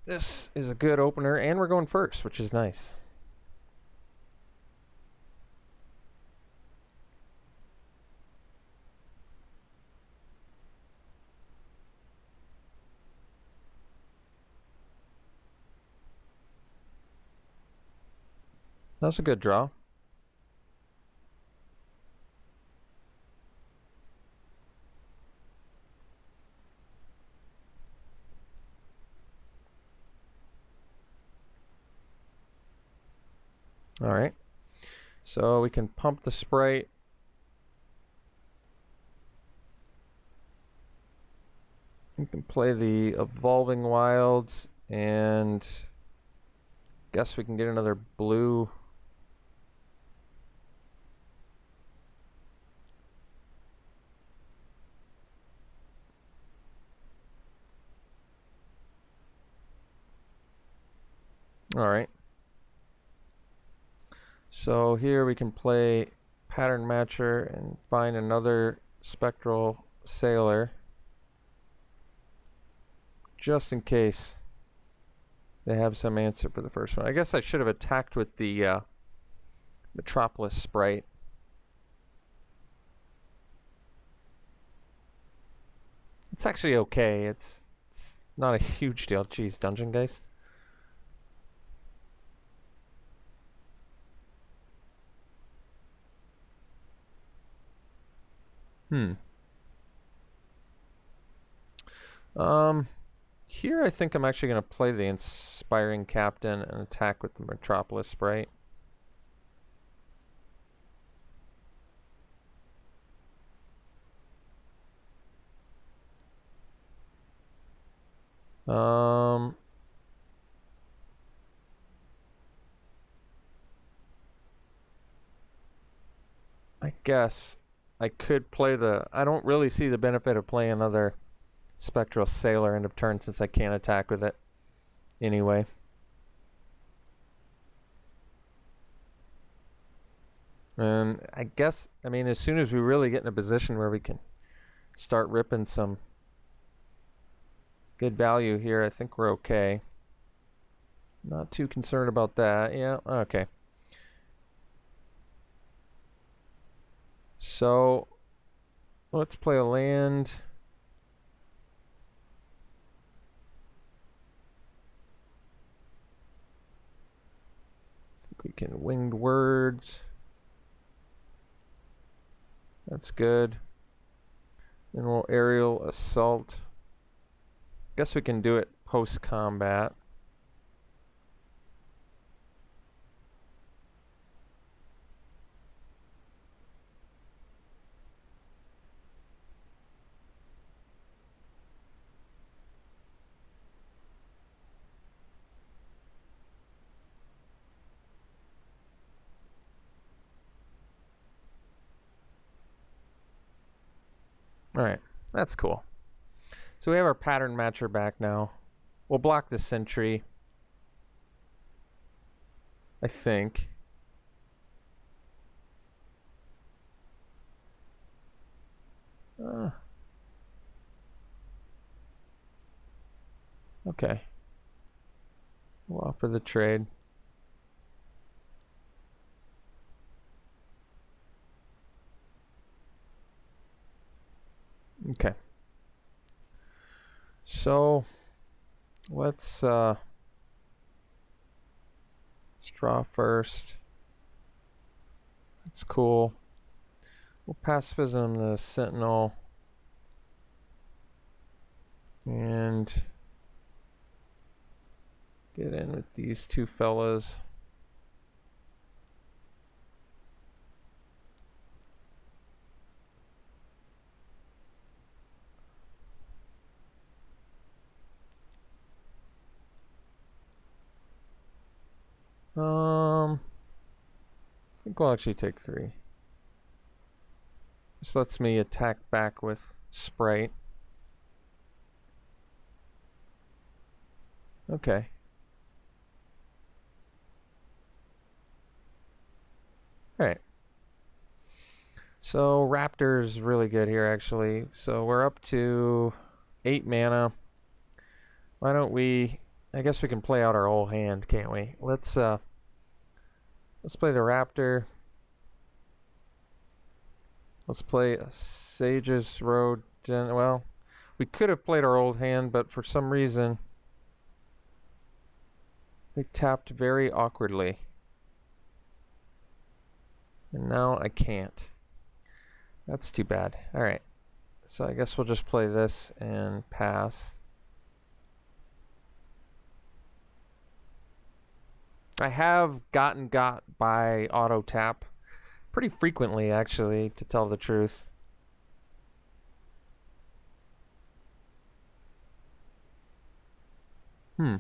this is a good opener, and we're going first, which is nice. That's a good draw. All right, so we can pump the Sprite. We can play the Evolving Wilds, and guess we can get another blue. All right. So here we can play Pattern Matcher and find another Spectral Sailor, just in case they have some answer for the first one. I guess I should have attacked with the Metropolis Sprite. It's actually okay. It's not a huge deal. Jeez, Dungeon Dice. Here I think I'm actually going to play the Inspiring Captain and attack with the Metropolis Sprite. I guess I could play the... I don't really see the benefit of playing another Spectral Sailor end of turn since I can't attack with it anyway. And I guess, I mean, as soon as we really get in a position where we can start ripping some good value here, I think we're okay. Not too concerned about that. Yeah, okay. So let's play a land. I think we can Winged Words. That's good. Then we'll Aerial Assault. Guess we can do it post-combat. Alright, that's cool. So we have our pattern matcher back now. We'll block the sentry, I think. Okay. We'll offer the trade. Okay. So let's draw first. That's cool. We'll pacifism the Sentinel. And get in with these two fellas. I think we'll actually take 3. This lets me attack back with Sprite. Okay. Alright. So Raptor's really good here actually. So we're up to 8 mana. Why don't we, I guess we can play out our whole hand, can't we? Let's play the Raptor. Let's play a Sage's Road. Well, we could have played our old hand, but for some reason they tapped very awkwardly. And now I can't. That's too bad. Alright. So I guess we'll just play this and pass. I have gotten got by auto tap pretty frequently, actually, to tell the truth. I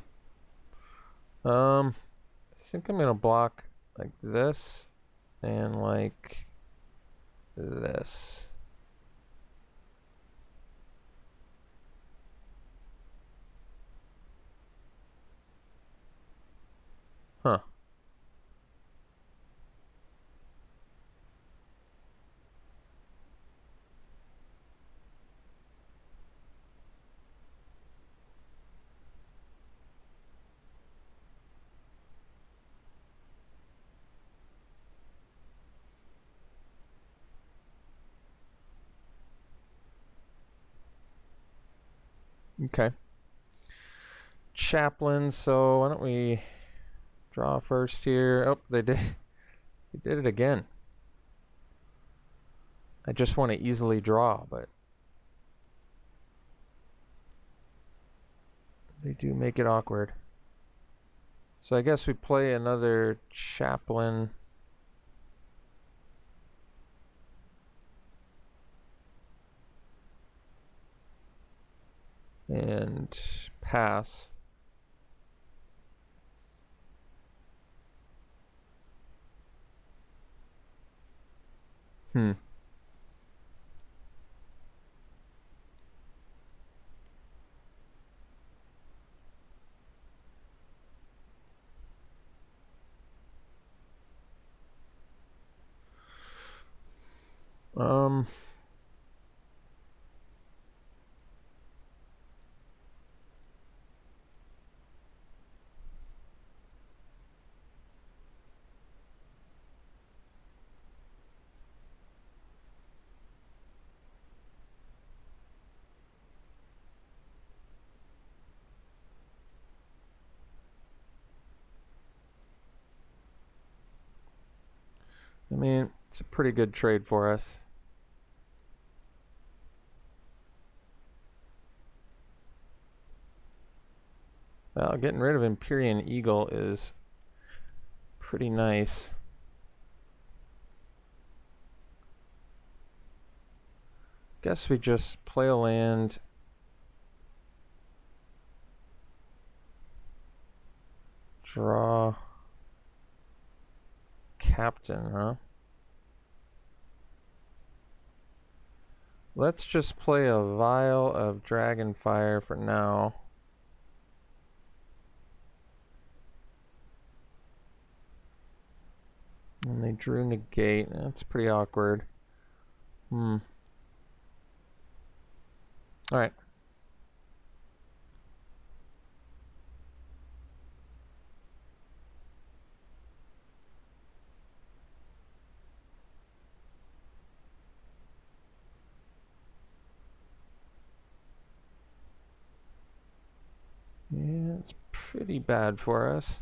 think I'm gonna block like this and like this. Huh. Okay. Chaplain, so why don't we draw first here? Oh, they did it again. I just want to easily draw, but they do make it awkward. So I guess we play another Chaplain. And pass. I mean, it's a pretty good trade for us. Well, getting rid of Empyrean Eagle is pretty nice. Guess we just play a land. Draw. Captain, huh? Let's just play a vial of Dragonfire for now. And they drew negate. That's pretty awkward. Alright. Yeah, it's pretty bad for us.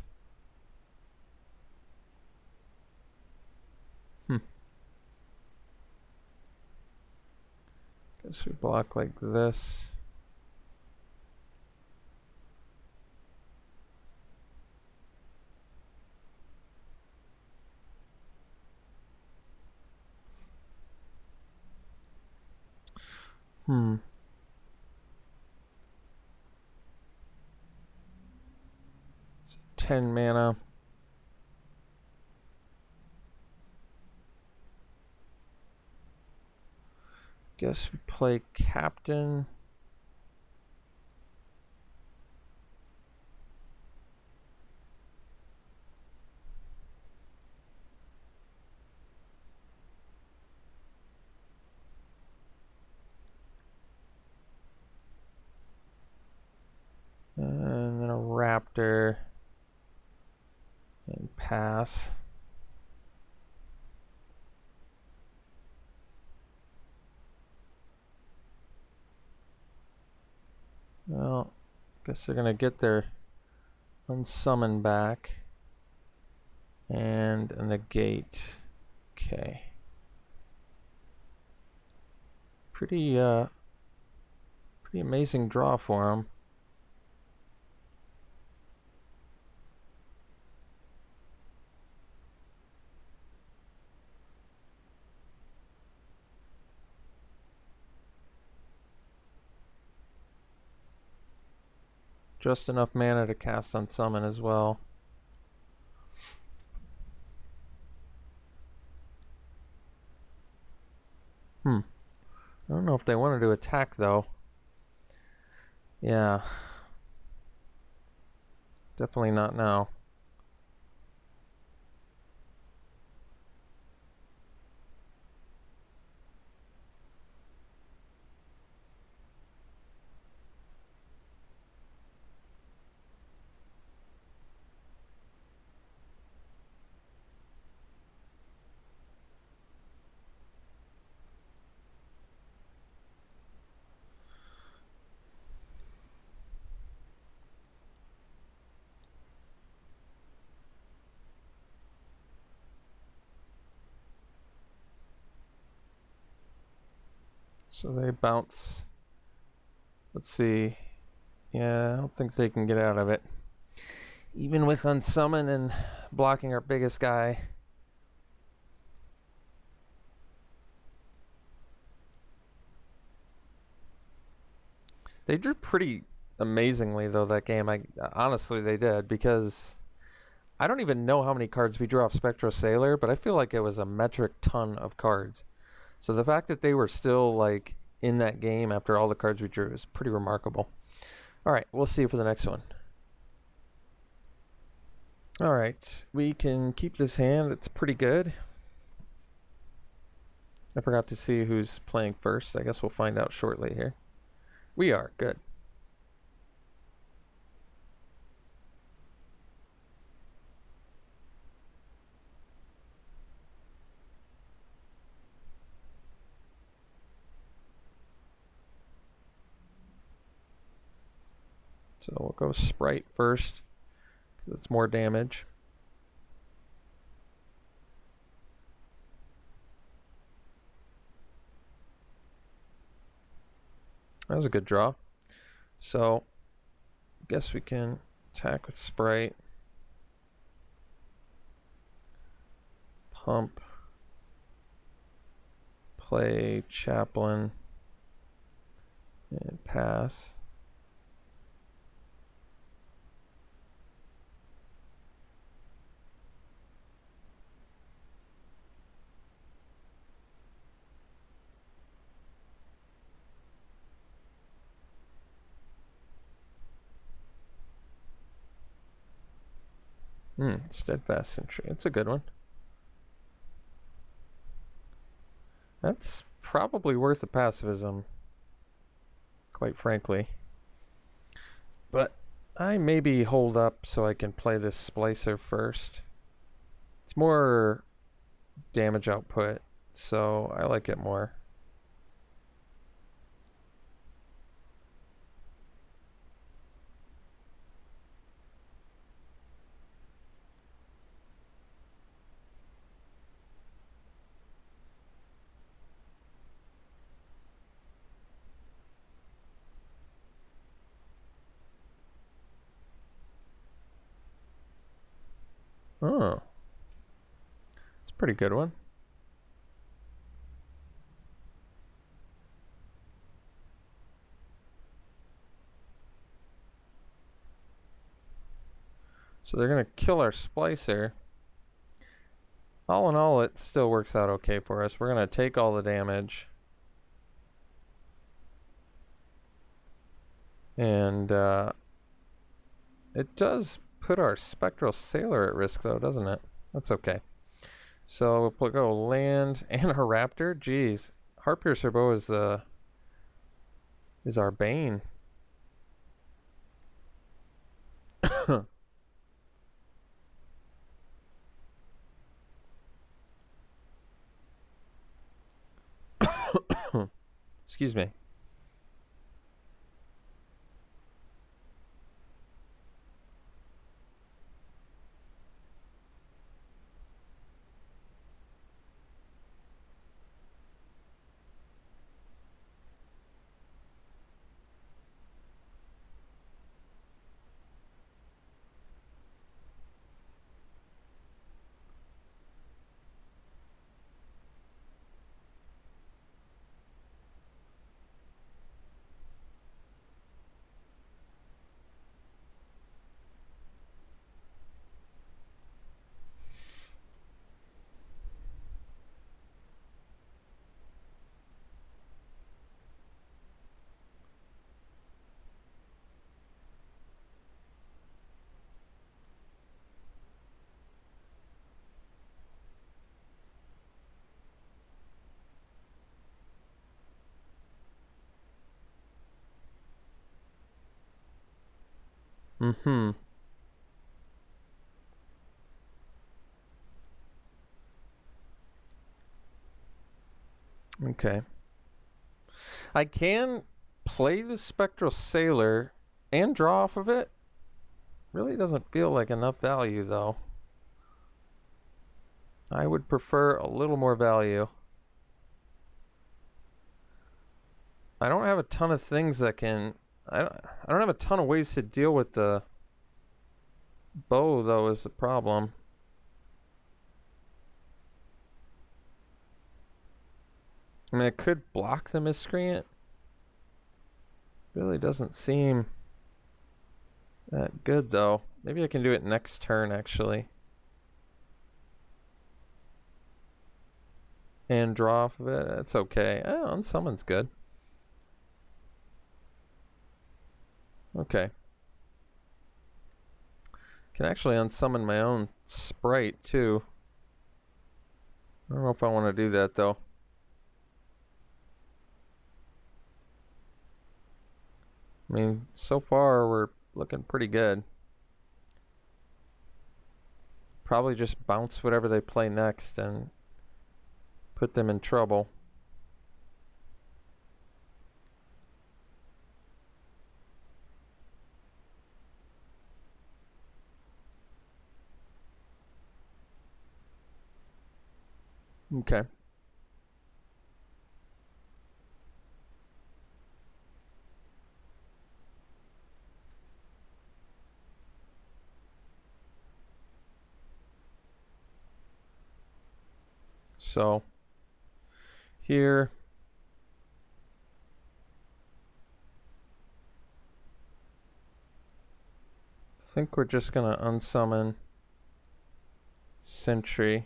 Guess we block like this. It's 10 mana. Guess we play Captain. And then a Raptor. And pass. Well, guess they're gonna get their unsummon back. And a negate. Okay. Pretty amazing draw for him. Just enough mana to cast unsummon as well. I don't know if they wanted to attack though. Yeah. Definitely not now. So they bounce. Let's see. Yeah, I don't think they can get out of it. Even with unsummon and blocking our biggest guy. They drew pretty amazingly though that game. Honestly they did, because I don't even know how many cards we drew off Spectral Sailor, but I feel like it was a metric ton of cards. So the fact that they were still like in that game after all the cards we drew is pretty remarkable. All right, we'll see you for the next one. All right, we can keep this hand. It's pretty good. I forgot to see who's playing first. I guess we'll find out shortly here. We are. Good. So we'll go Sprite first, because it's more damage. That was a good draw. So I guess we can attack with Sprite. Pump. Play Chaplain. And pass. Steadfast Sentry. It's a good one. That's probably worth the pacifism, quite frankly. But I maybe hold up so I can play this Splicer first. It's more damage output, so I like it more. Oh, it's a pretty good one. So they're going to kill our Splicer. All in all, it still works out okay for us. We're going to take all the damage. And it does put our Spectral Sailor at risk, though, doesn't it? That's okay. So we'll go land and a Raptor. Jeez. Heartpiercer Bow is our bane. Excuse me. Mm-hmm. Okay. I can play the Spectral Sailor and draw off of it. Really doesn't feel like enough value, though. I would prefer a little more value. I don't have a ton of things that can... I don't have a ton of ways to deal with the bow, though, is the problem. I mean, I could block the Miscreant. Really doesn't seem that good, though. Maybe I can do it next turn, actually. And draw off of it. That's okay. Unsummon's good. Okay. Can actually unsummon my own sprite, too. I don't know if I want to do that, though. I mean, so far we're looking pretty good. Probably just bounce whatever they play next and put them in trouble. Okay. So here I think we're just gonna unsummon Sentry.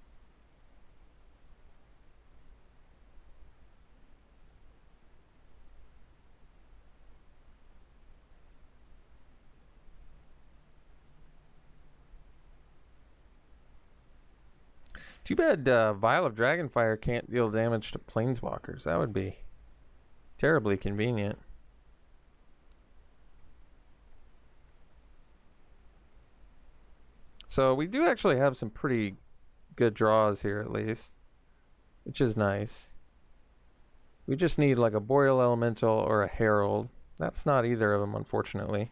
Too bad Vial of Dragonfire can't deal damage to planeswalkers. That would be terribly convenient. So we do actually have some pretty good draws here at least, which is nice. We just need like a Boreal Elemental or a Herald. That's not either of them, unfortunately.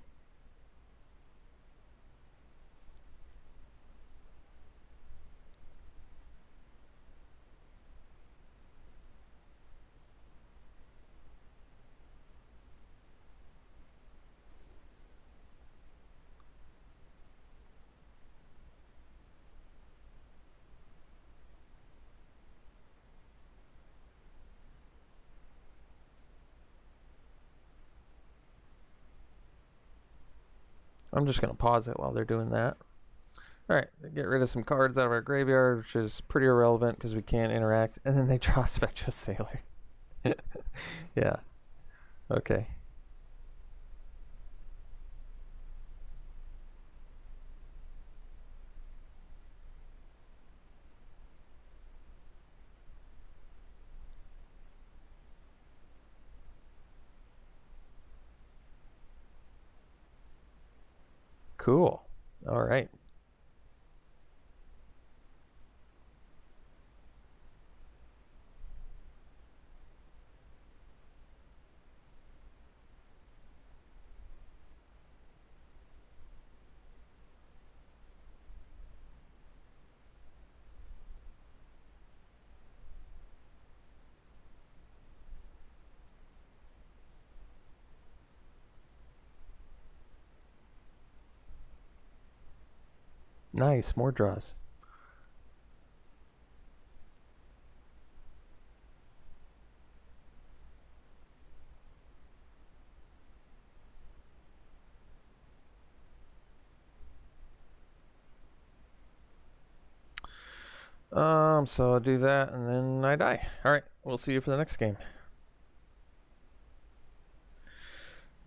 I'm just going to pause it while they're doing that. Alright, get rid of some cards out of our graveyard, which is pretty irrelevant because we can't interact. And then they draw Spectral Sailor. Yeah. Okay. Cool. Alright. Nice, more draws. So I'll do that and then I die. Alright, we'll see you for the next game.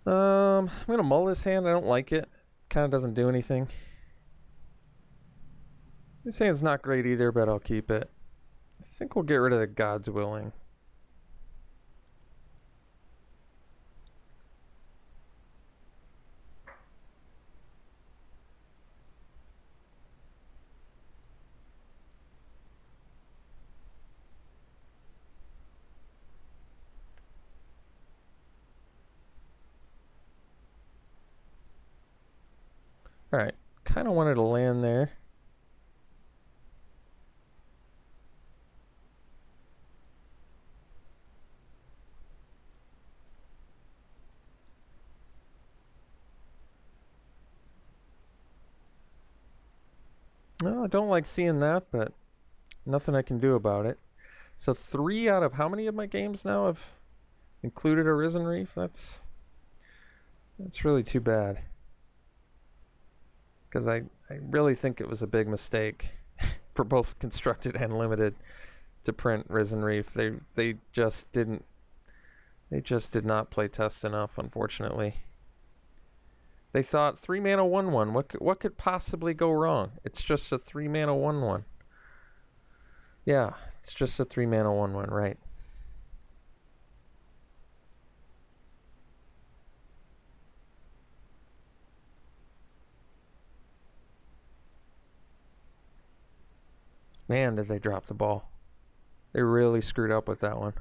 I'm gonna mull this hand. I don't like it. Kinda doesn't do anything. This hand's not great either, but I'll keep it. I think we'll get rid of the God's Willing. Alright, kind of wanted to land there. No, I don't like seeing that, but nothing I can do about it. So 3 out of how many of my games now have included a Risen Reef? That's really too bad. Because I really think it was a big mistake for both Constructed and Limited to print Risen Reef. They just did not play test enough, unfortunately. They thought 3 mana 1/1. What could possibly go wrong? It's just a 3 mana 1/1. Yeah, it's just a 3 mana 1/1, right? Man, did they drop the ball. They really screwed up with that one.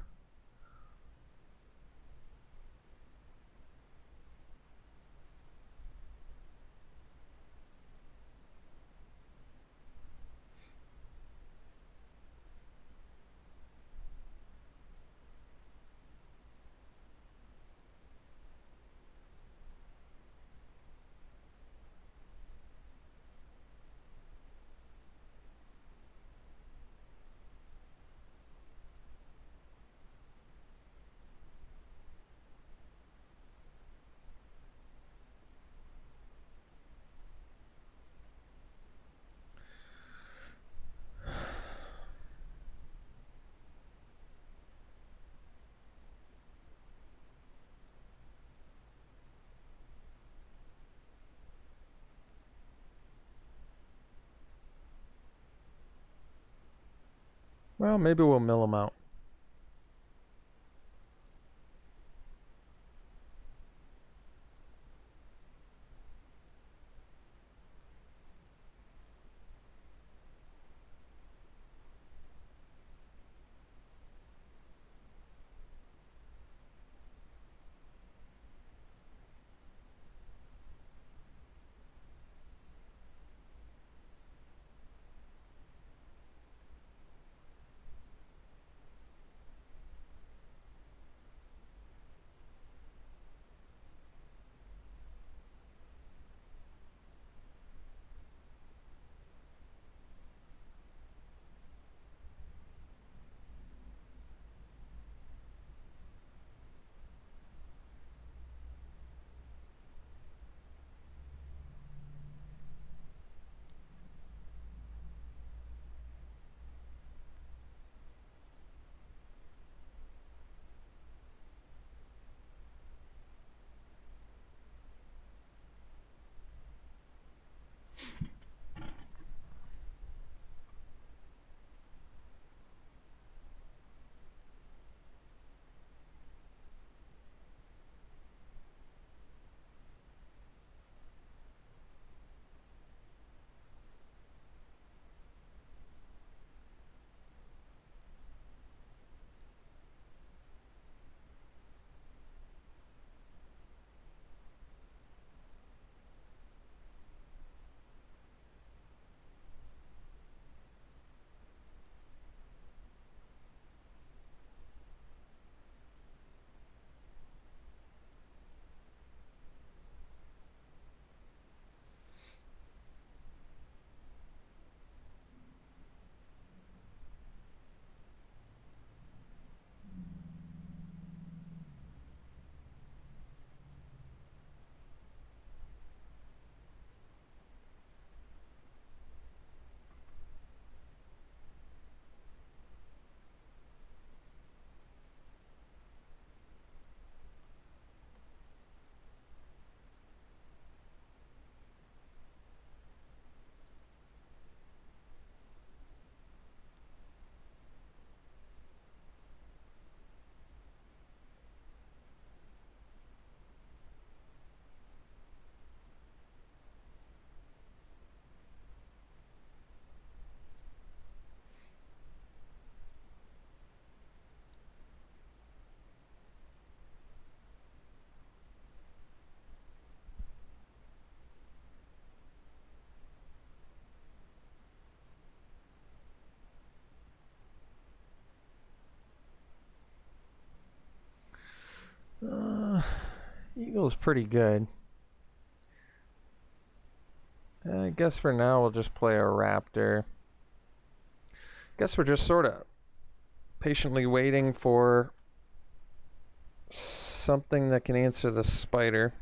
Well, maybe we'll mill them out. Eagle's pretty good. I guess for now we'll just play a raptor. Guess we're just sort of patiently waiting for something that can answer the spider.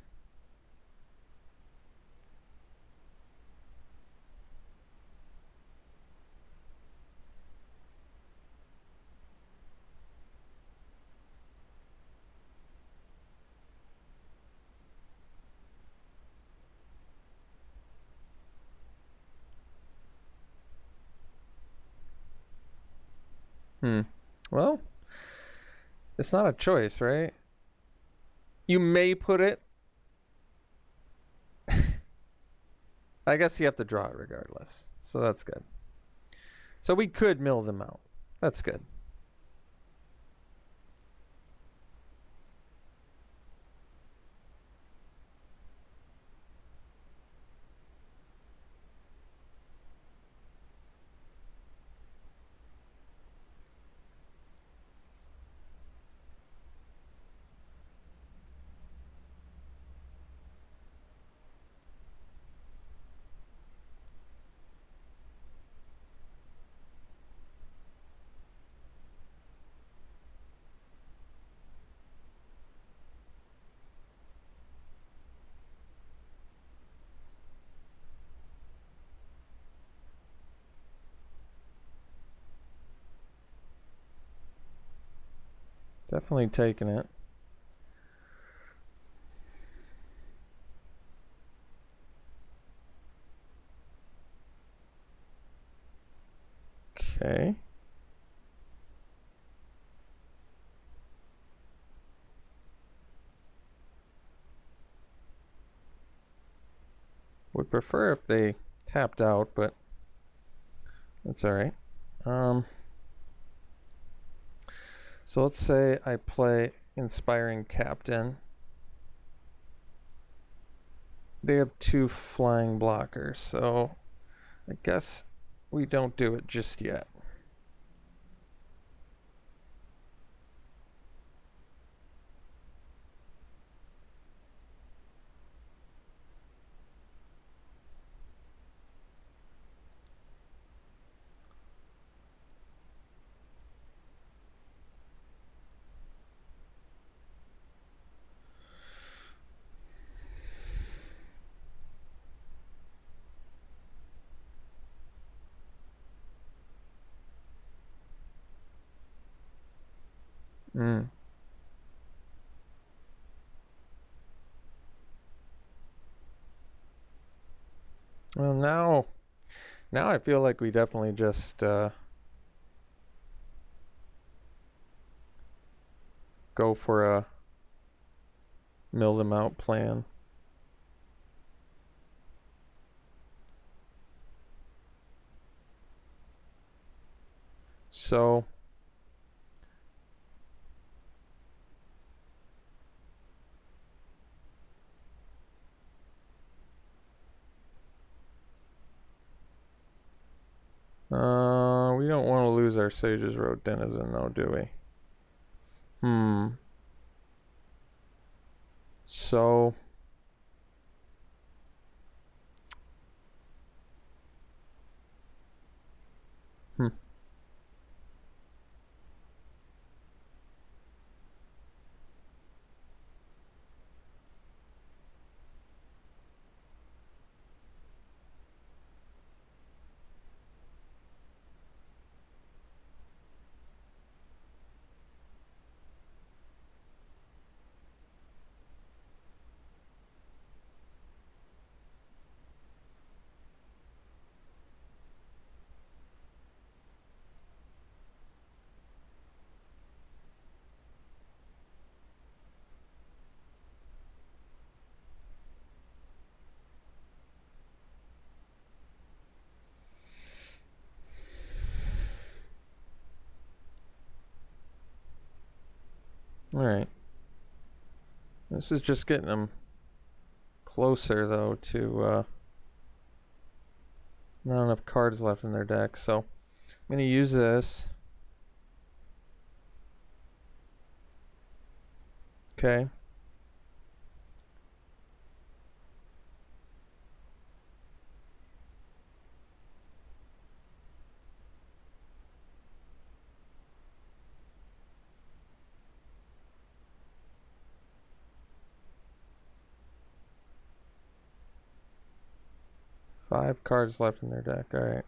Well, it's not a choice, right? You may put it. I guess you have to draw it regardless. So that's good. So we could mill them out. That's good. Definitely taking it. Okay. Would prefer if they tapped out, but that's alright. So let's say I play Inspiring Captain. They have 2 flying blockers, so I guess we don't do it just yet. Well, now I feel like we definitely just go for a mill them out plan. So we don't want to lose our Sage's Road Denizen though, do we? So hmm. 'Alright. This is just getting them closer though to not enough cards left in their deck, so I'm gonna use this. Okay. Five cards left in their deck. Alright.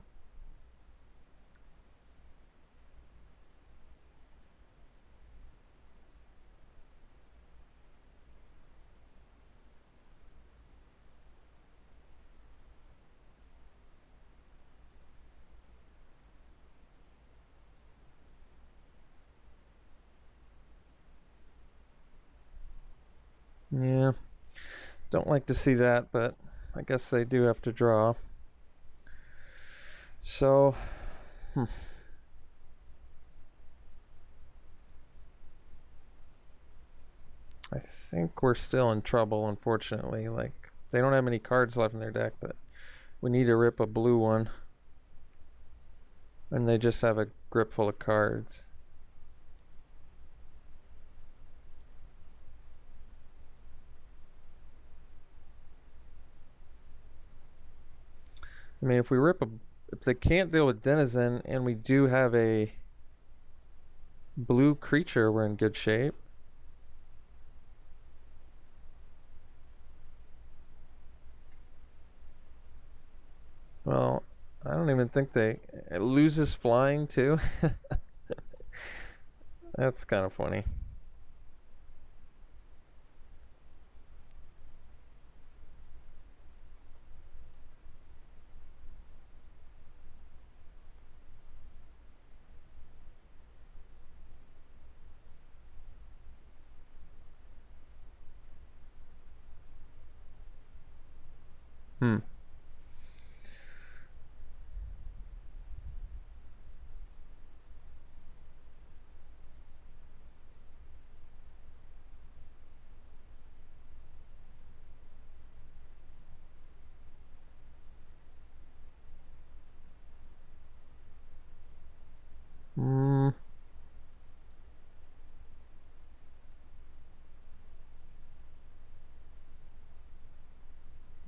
Yeah. Don't like to see that, but I guess they do have to draw. So, I think we're still in trouble, unfortunately. Like, they don't have many cards left in their deck, but we need to rip a blue one. And they just have a grip full of cards. I mean, if they can't deal with Denizen and we do have a blue creature, we're in good shape. Well, I don't even think it loses flying too. That's kind of funny.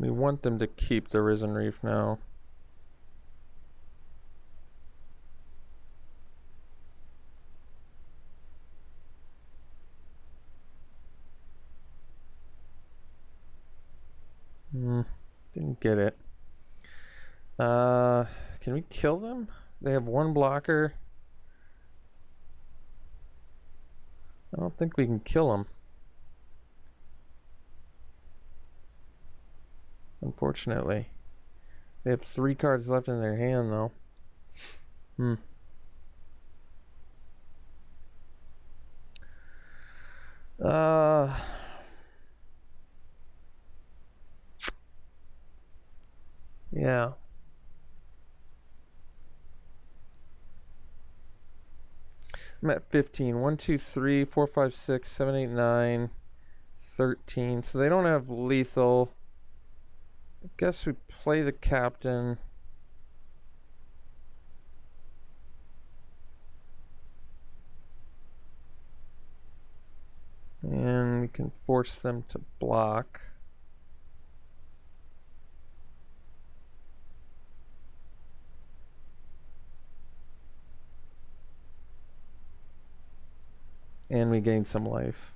We want them to keep the Risen Reef now. Didn't get it. Can we kill them? They have one blocker. I don't think we can kill them. Unfortunately. They have 3 cards left in their hand, though. Yeah. I'm at 15. 1, 2, 3, 4, 5, 6, 7, 8, 9, 13. So they don't have lethal. I guess we play the captain. And we can force them to block. And we gain some life.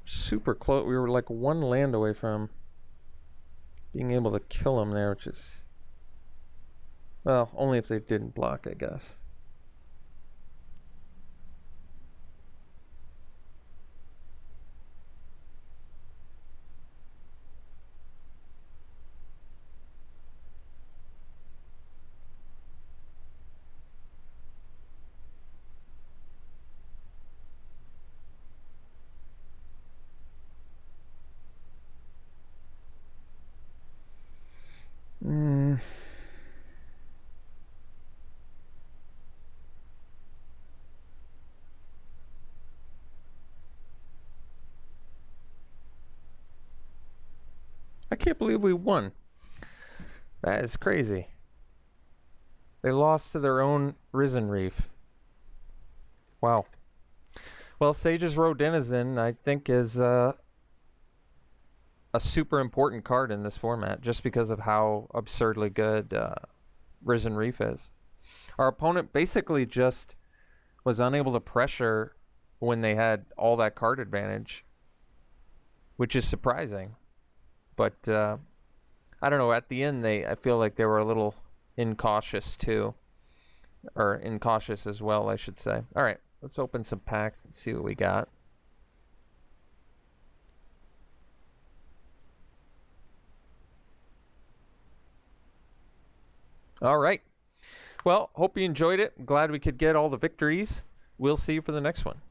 Super close. We were like 1 land away from being able to kill him there, which is... Well, only if they didn't block, I guess. I can't believe we won. That is crazy. They lost to their own Risen Reef. Wow. Well, Sage's Row Denizen, I think, is a super important card in this format, just because of how absurdly good Risen Reef is. Our opponent basically just was unable to pressure when they had all that card advantage, which is surprising. But I don't know. At the end, I feel like they were a little incautious too, or incautious as well, I should say. All right, let's open some packs and see what we got. All right. Well, hope you enjoyed it. Glad we could get all the victories. We'll see you for the next one.